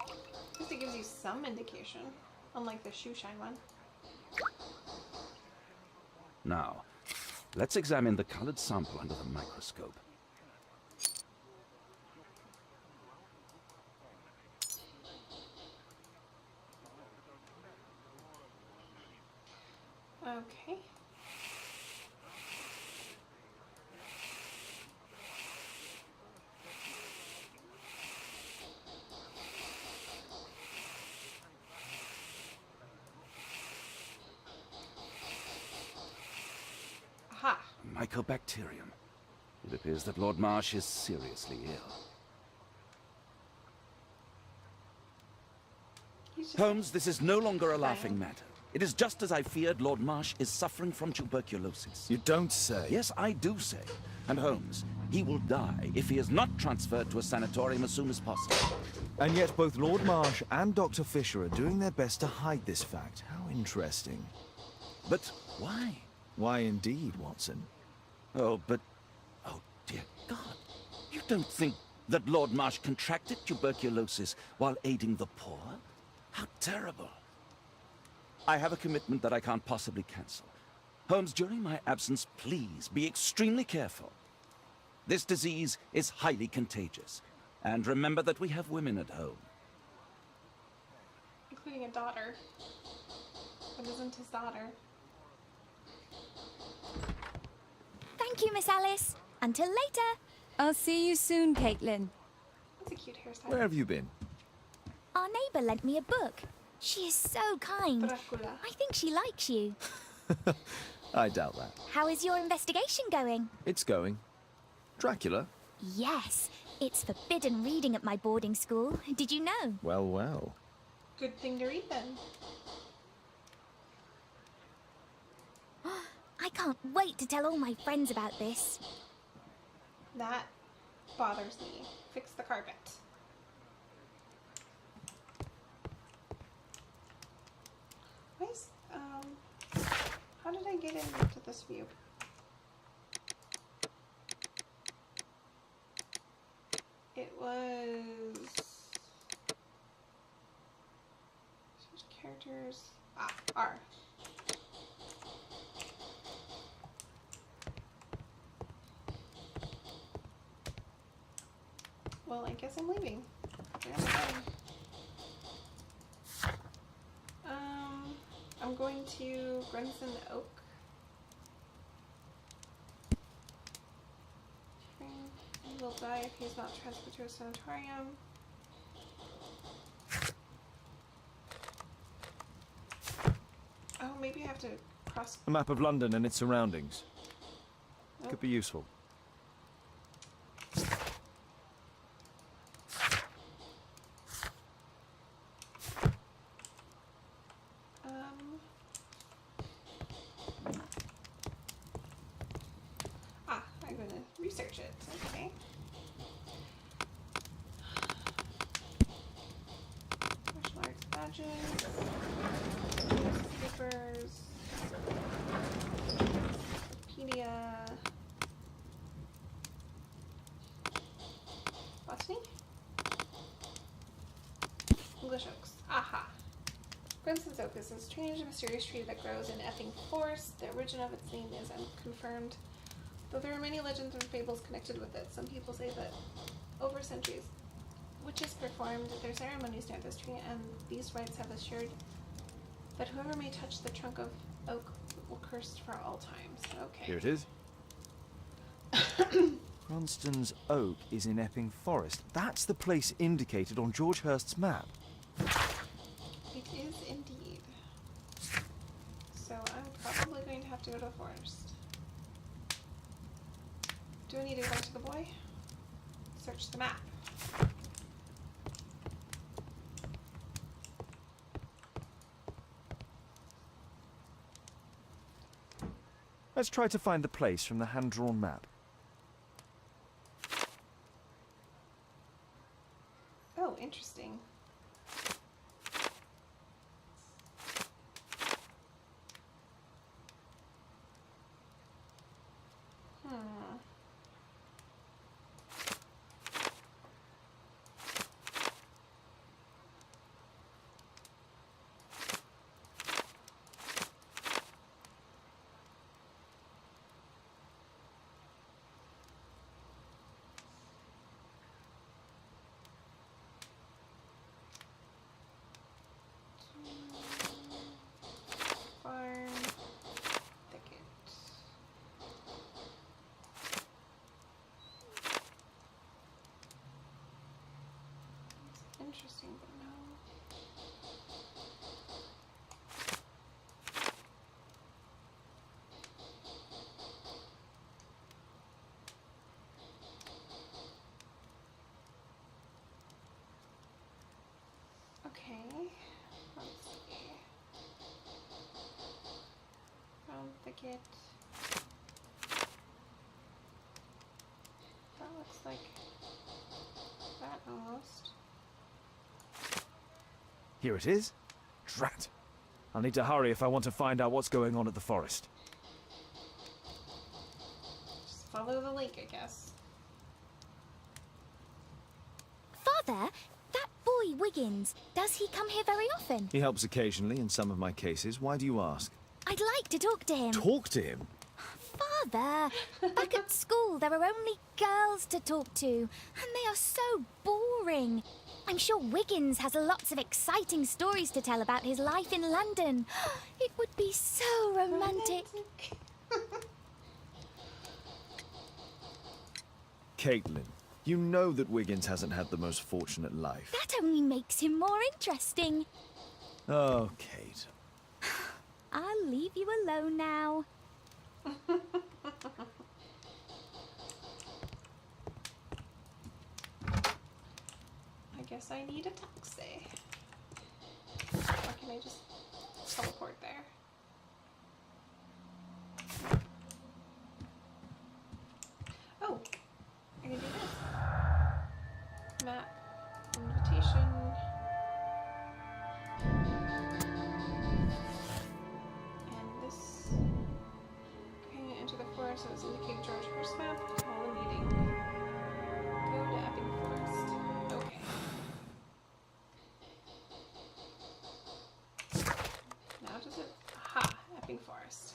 At least it gives you some indication, unlike the shoe shine one.
Now, let's examine the colored sample under the microscope.
Okay. Aha.
Mycobacterium. It appears that Lord Marsh is seriously ill.
He's just
Holmes, this is no longer a laughing matter. It is just as I feared. Lord Marsh is suffering from tuberculosis.
You don't say.
Yes, I do say. And Holmes, he will die if he is not transferred to a sanatorium as soon as possible.
And yet both Lord Marsh and Dr. Fisher are doing their best to hide this fact. How interesting.
But why?
Why indeed, Watson?
Oh, but... Oh, dear God. You don't think that Lord Marsh contracted tuberculosis while aiding the poor? How terrible. I have a commitment that I can't possibly cancel. Holmes, during my absence, please be extremely careful. This disease is highly contagious. And remember that we have women at home.
including a daughter. But isn't his daughter?
Thank you, Miss Alice. Until later.
I'll see you soon, Caitlin.
That's a cute hairstyle.
Where have you been?
Our neighbour lent me a book. She is so kind.
Dracula.
I think she likes you.
I doubt that.
How is your investigation going?
It's going. Dracula?
Yes, it's forbidden reading at my boarding school. Did you know?
Well, well.
Good thing to read then.
I can't wait to tell all my friends about this.
That bothers me. Fix the carpet. Nice. How did I get into this view? It was switch characters. R. Well, I guess I'm leaving. Where am I going? I'm going to Grenson Oak. He will die if he's not transferred to a sanatorium. Oh, maybe I have to cross.
A map of London and its surroundings. Could be useful.
I'm gonna research it. Okay. Martial arts badges. This is a strange and mysterious tree that grows in Epping Forest. The origin of its name is unconfirmed, though there are many legends and fables connected with it. Some people say that over centuries, witches performed their ceremonies near this tree, and these rites have assured that whoever may touch the trunk of oak will cursed for all times. Okay.
Here it is. Cranston's Oak is in Epping Forest. That's the place indicated on George Hurst's map.
It is indeed. So I'm probably going to have to go to the forest. Do I need to go back to the boy? Search the map.
Let's try to find the place from the hand-drawn map.
Oh, interesting. Farm thicket. It's interesting, but no. Okay, let's see. Brown thicket. That looks like that almost.
Here it is. Drat. I'll need to hurry if I want to find out what's going on at the forest.
Just follow the lake, I guess.
Father, that boy Wiggins, does he come here very often?
He helps occasionally in some of my cases. Why do you ask?
I'd like to talk to him.
Talk to him?
Father, back at school there are only girls to talk to, and they are so boring. I'm sure Wiggins has lots of exciting stories to tell about his life in London. It would be so romantic.
Caitlin, you know that Wiggins hasn't had the most fortunate life.
That only makes him more interesting.
Oh, Kate.
I'll leave you alone now.
I guess I need a taxi. Or can I just teleport there? Oh, I can do this. Map, invitation. And this. Okay, enter the forest as indicated George Hurst map. Call a meeting. Go to Epping Forest. Okay. Now does it? Aha! Epping Forest.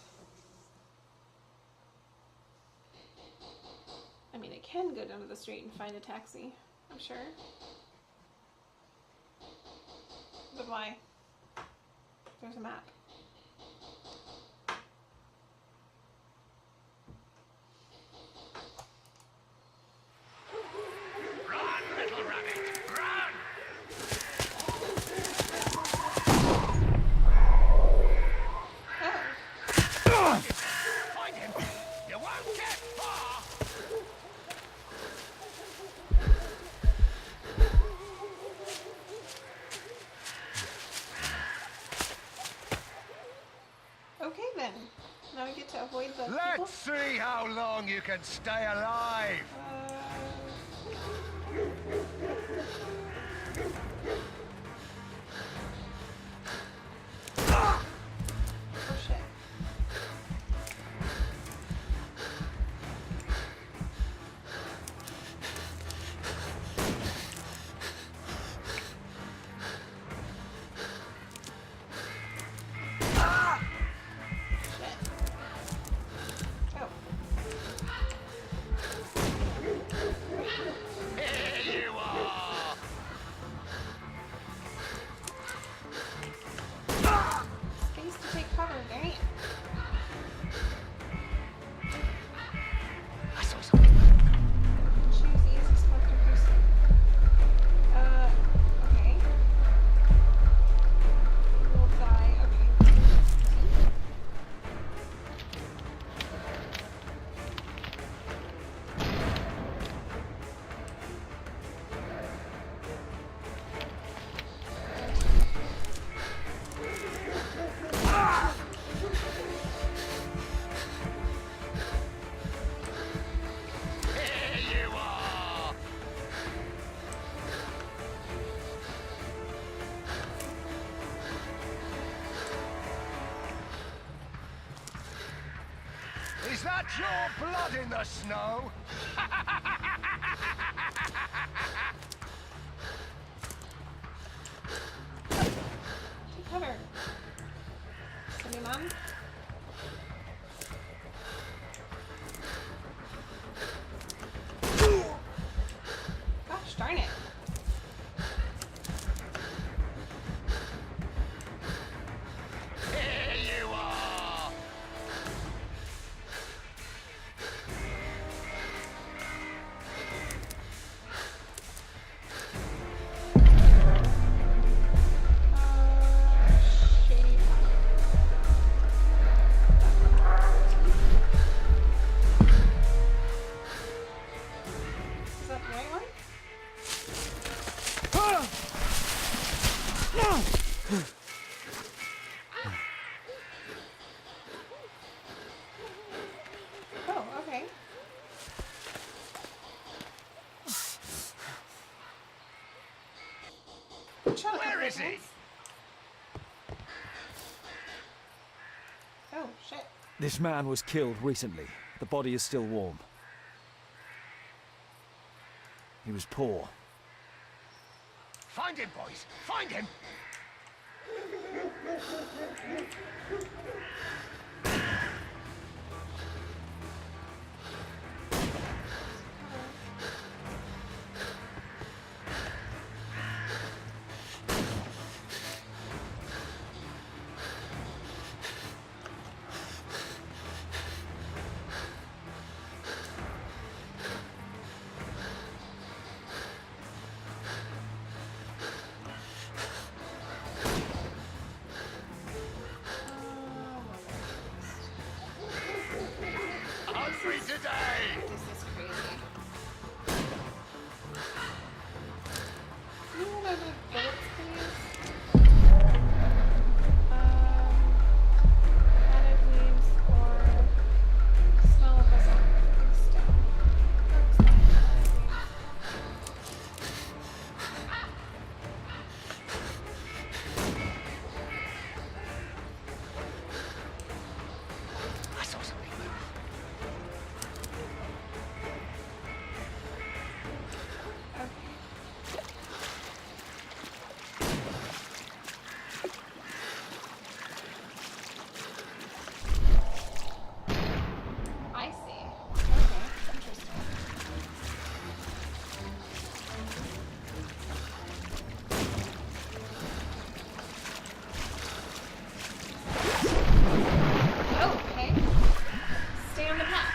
I mean, I can go down to the street and find a taxi, I'm sure. But why? There's a map.
Run, little rabbit, run!
Oh.
Find him! You won't get far!
Okay then. Now we get to avoid the people.
Let's see how long you can stay alive!
Oh shit.
that your blood in the snow?
Cover. Silly mom. Gosh darn it.
Here you are!
Shady. Is that the right one? Oh, okay. Shut up,
Where is he?
Wiggins. Oh, shit.
This man was killed recently. The body is still warm. He was poor.
Find him, boys! Find him! Hungry today!
This is crazy. Can you remove the bullets, please? Added leaves or smell of the stone.
I saw something move.
I see. Okay, interesting. Oh, okay. Stay on the path.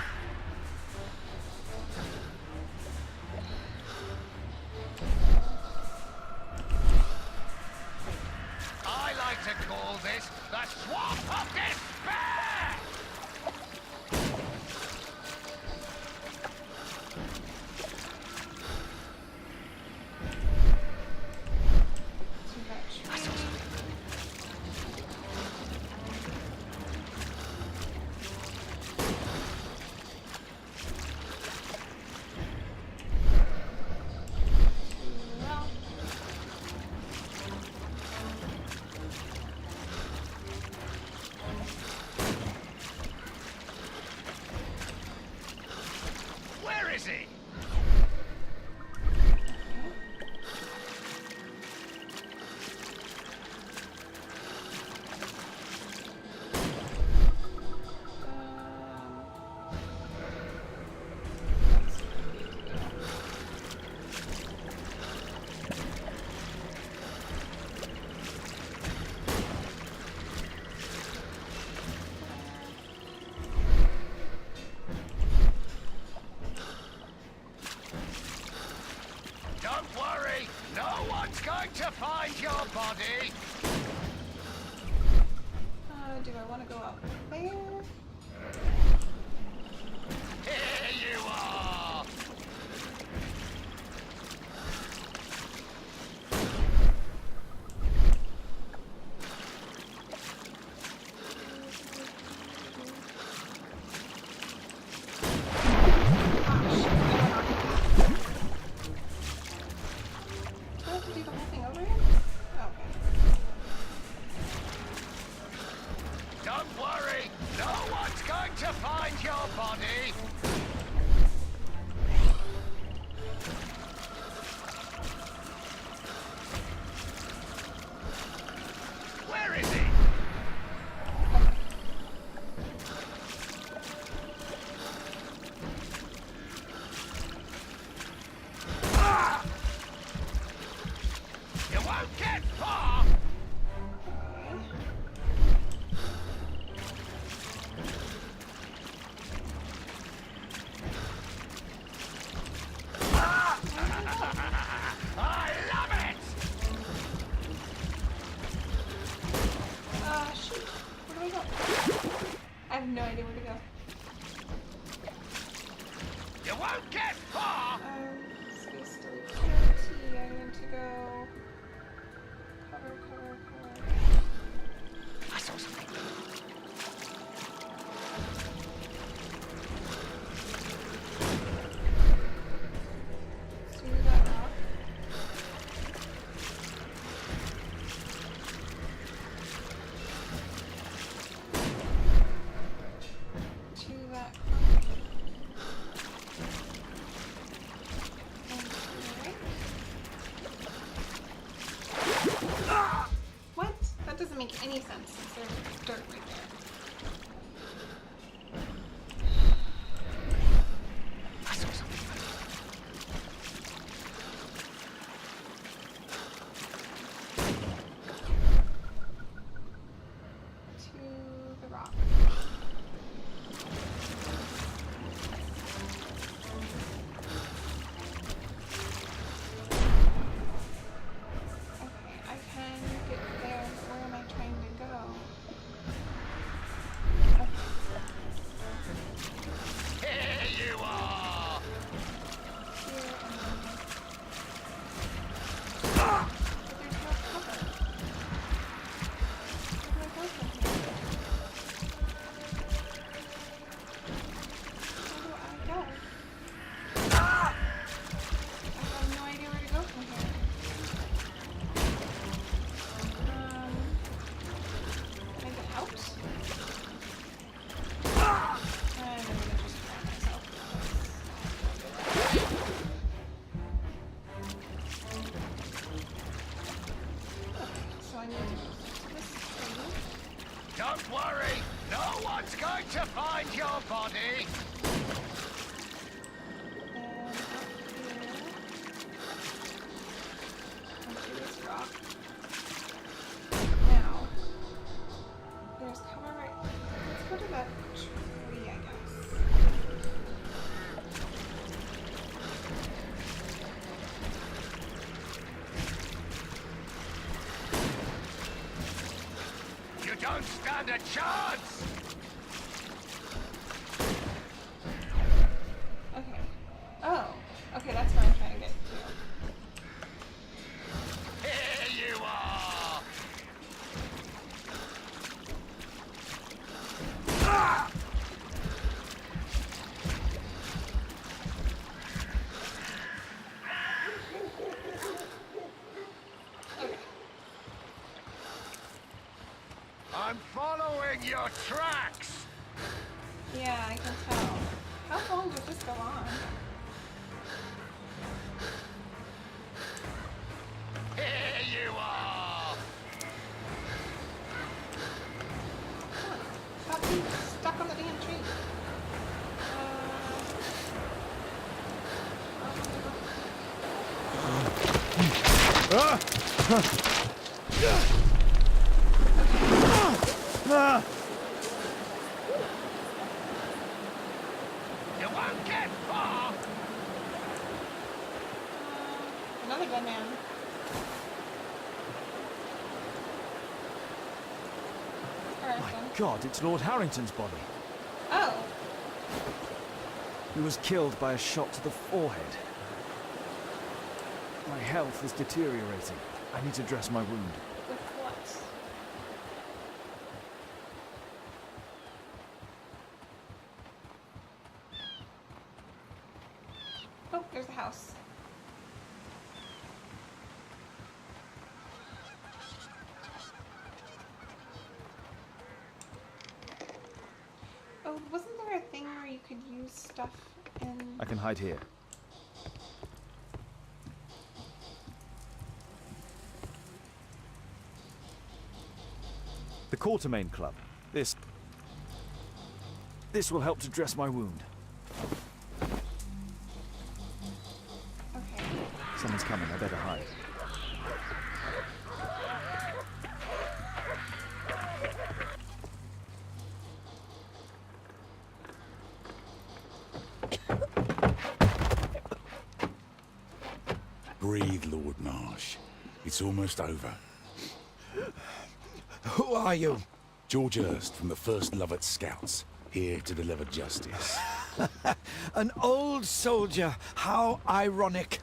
I like to call this the Swamp of Despair!
To that tree. Well,
Where is he? Don't worry, no one's going to find your body.
do I want to go up there?
Here you are. Don't worry, no one's going to find your body. Where is he? Ah! You won't get far. I love it!
Shoot. Where do I go? I have no idea where to go.
You won't get far!
Space delicate. I need to go. Cover.
I saw something.
Through that rock. To that rock. And to the right. What? That doesn't make any sense since there's dirt right there.
I saw something.
To the rock. Okay, I can get there, but where am I trying to go? Okay.
Here you are!
Here and then. But there's no cover. Where do I go from here? Where do I go? I have no idea where to go from here. Can I get out? I'm gonna just try myself. So I need to go to this tree.
Don't worry, no one's going to find your body.
And up here. Onto this rock. Now, there's cover right. Let's go to that tree, I guess.
You don't stand a chance.
Okay. Oh. Okay, that's where I'm trying to get to.
Here you are. Ah!
Okay.
I'm following your tracks.
Yeah, I can tell. How long did this go on?
Here you are.
Come on. Stop being stuck on the damn tree.
You won't get far.
Another dead man. Alright,
My
then.
God, it's Lord Harrington's body.
Oh.
He was killed by a shot to the forehead. My health is deteriorating. I need to dress my wound.
With what? Oh, there's a house. wasn't there a thing where you could use stuff in...
I can hide here. The Quartermain Club. This will help to dress my wound.
Okay.
Someone's coming, I better hide.
Breathe, Lord Marsh. It's almost over.
Who are you?
George Hurst from the 1st Lovett Scouts, here to deliver justice.
An old soldier. How ironic.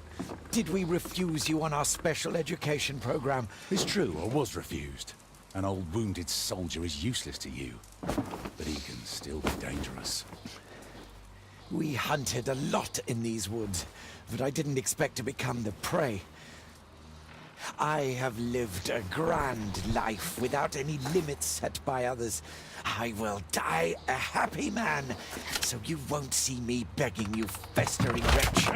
Did we refuse you on our special education program?
It's true, I was refused. An old wounded soldier is useless to you, but he can still be dangerous.
We hunted a lot in these woods, but I didn't expect to become the prey. I have lived a grand life without any limits set by others. I will die a happy man, so you won't see me begging, you festering wretch.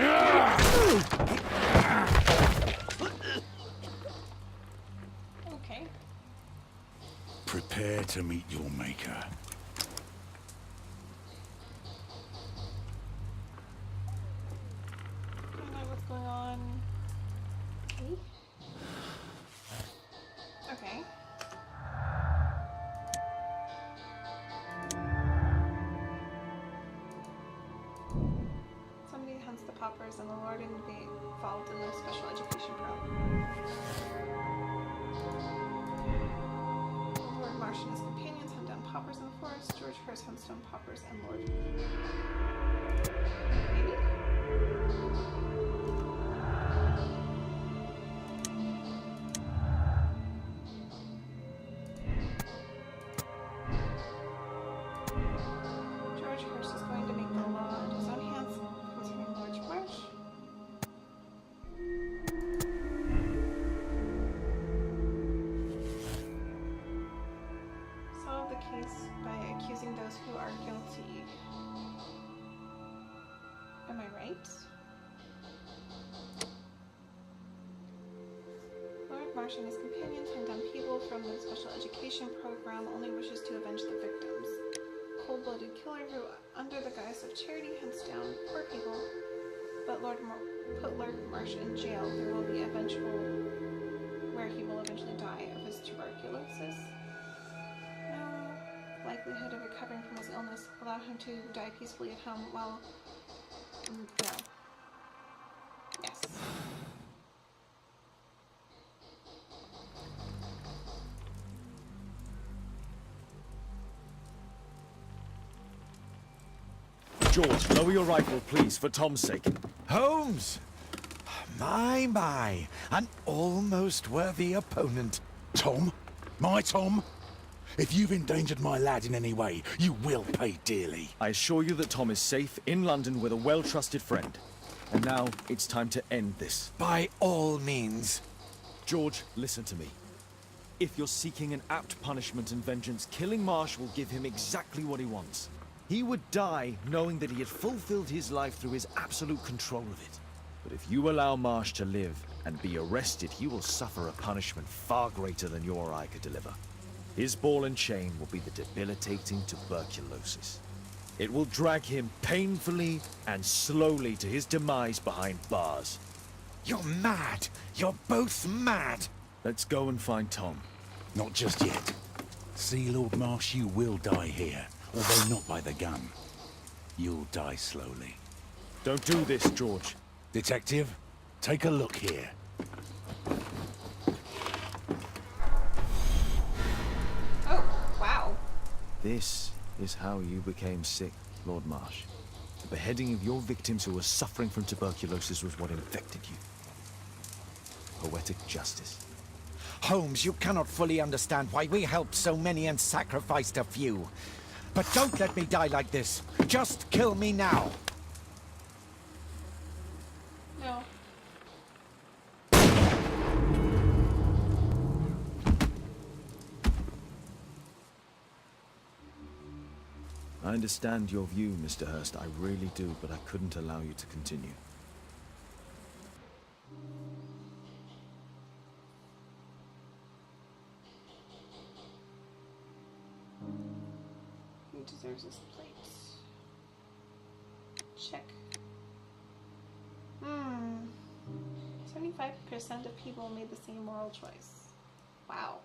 Okay.
Prepare to meet your maker.
I don't know what's going on. Okay. Okay. Somebody hunts the paupers and the Lord involved in the special education program. Lord Marsh and his companions hunt down paupers in the forest. George Hurst hunts down paupers and Lord. Maybe? George Hurst is going to make the law in his own hands concerning Lord Marsh. Solve the case by accusing those who are guilty. Am I right? Lord Marsh and his companions hunt down people from the special education program, only wishes to avenge the victims. Cold-blooded killer who, under the guise of charity, hunts down poor people, but put Lord Marsh in jail. There will be where he will eventually die of his tuberculosis. No likelihood of recovering from his illness. Allow him to die peacefully at home while... no. Yes.
George, lower your rifle, please, for Tom's sake.
Holmes! My, an almost worthy opponent.
Tom? My Tom? If you've endangered my lad in any way, you will pay dearly.
I assure you that Tom is safe in London with a well-trusted friend. And now it's time to end this.
By all means.
George, listen to me. If you're seeking an apt punishment and vengeance, killing Marsh will give him exactly what he wants. He would die knowing that he had fulfilled his life through his absolute control of it. But if you allow Marsh to live and be arrested, he will suffer a punishment far greater than you or I could deliver. His ball and chain will be the debilitating tuberculosis. It will drag him painfully and slowly to his demise behind bars.
You're mad. You're both mad.
Let's go and find Tom.
Not just yet. See, Lord Marsh, you will die here. Although not by the gun. You'll die slowly.
Don't do this, George.
Detective, take a look here.
Oh, wow.
This is how you became sick, Lord Marsh. The beheading of your victims who were suffering from tuberculosis was what infected you. Poetic justice.
Holmes, you cannot fully understand why we helped so many and sacrificed a few. But don't let me die like this. Just kill me now.
No.
I understand your view, Mr. Hurst. I really do, but I couldn't allow you to continue.
Who deserves this plate? Check. 75% of people made the same moral choice. Wow.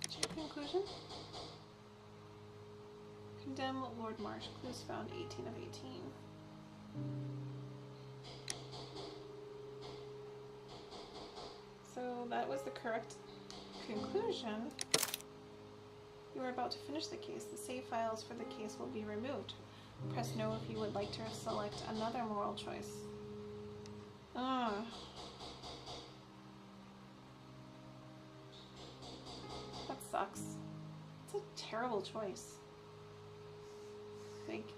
Check conclusion. Condemn Lord Marsh. Clues found 18 of 18. So that was the correct conclusion. You are about to finish the case. The save files for the case will be removed. Press no if you would like to select another moral choice. That sucks. It's a terrible choice. Like,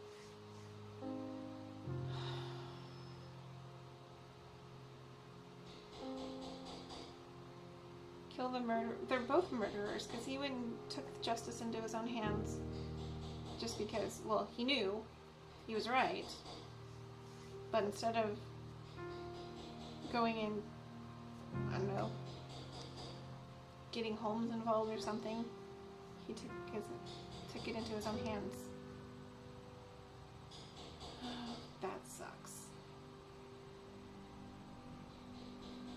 kill the murderer. They're both murderers because he went and took justice into his own hands just because, well, he knew he was right. But instead of going and, I don't know, getting Holmes involved or something, he took it into his own hands. That sucks.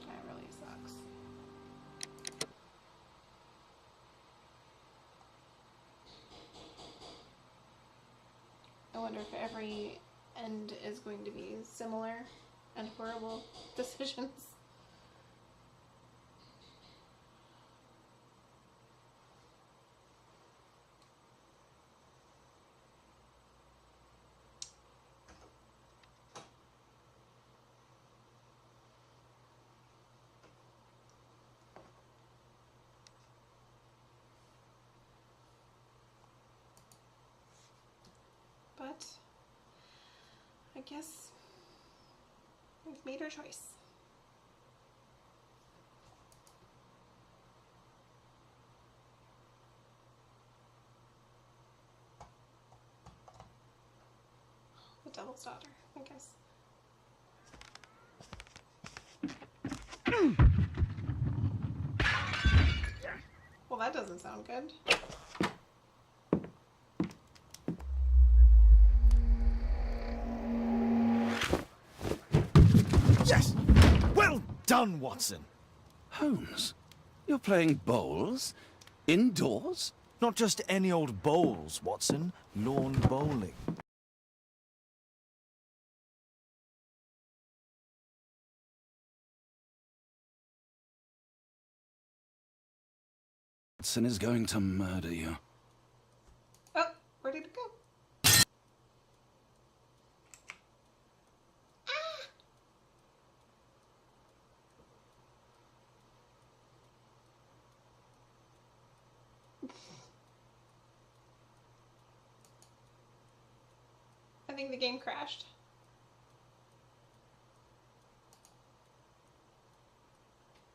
That really sucks. I wonder if every end is going to be similar and horrible decisions. But I guess we've made our choice. The Devil's Daughter, I guess. Well, that doesn't sound good.
Yes! Well done, Watson!
Holmes, you're playing bowls? Indoors?
Not just any old bowls, Watson. Lawn bowling.
Watson is going to murder you.
Oh, where did it go? I think the game crashed.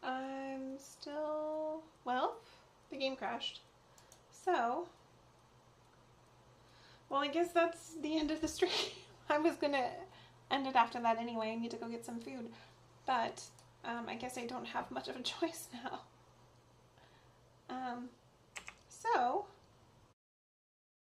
I'm still... Well, the game crashed. So... Well, I guess that's the end of the stream. I was gonna end it after that anyway. I need to go get some food. But I guess I don't have much of a choice now.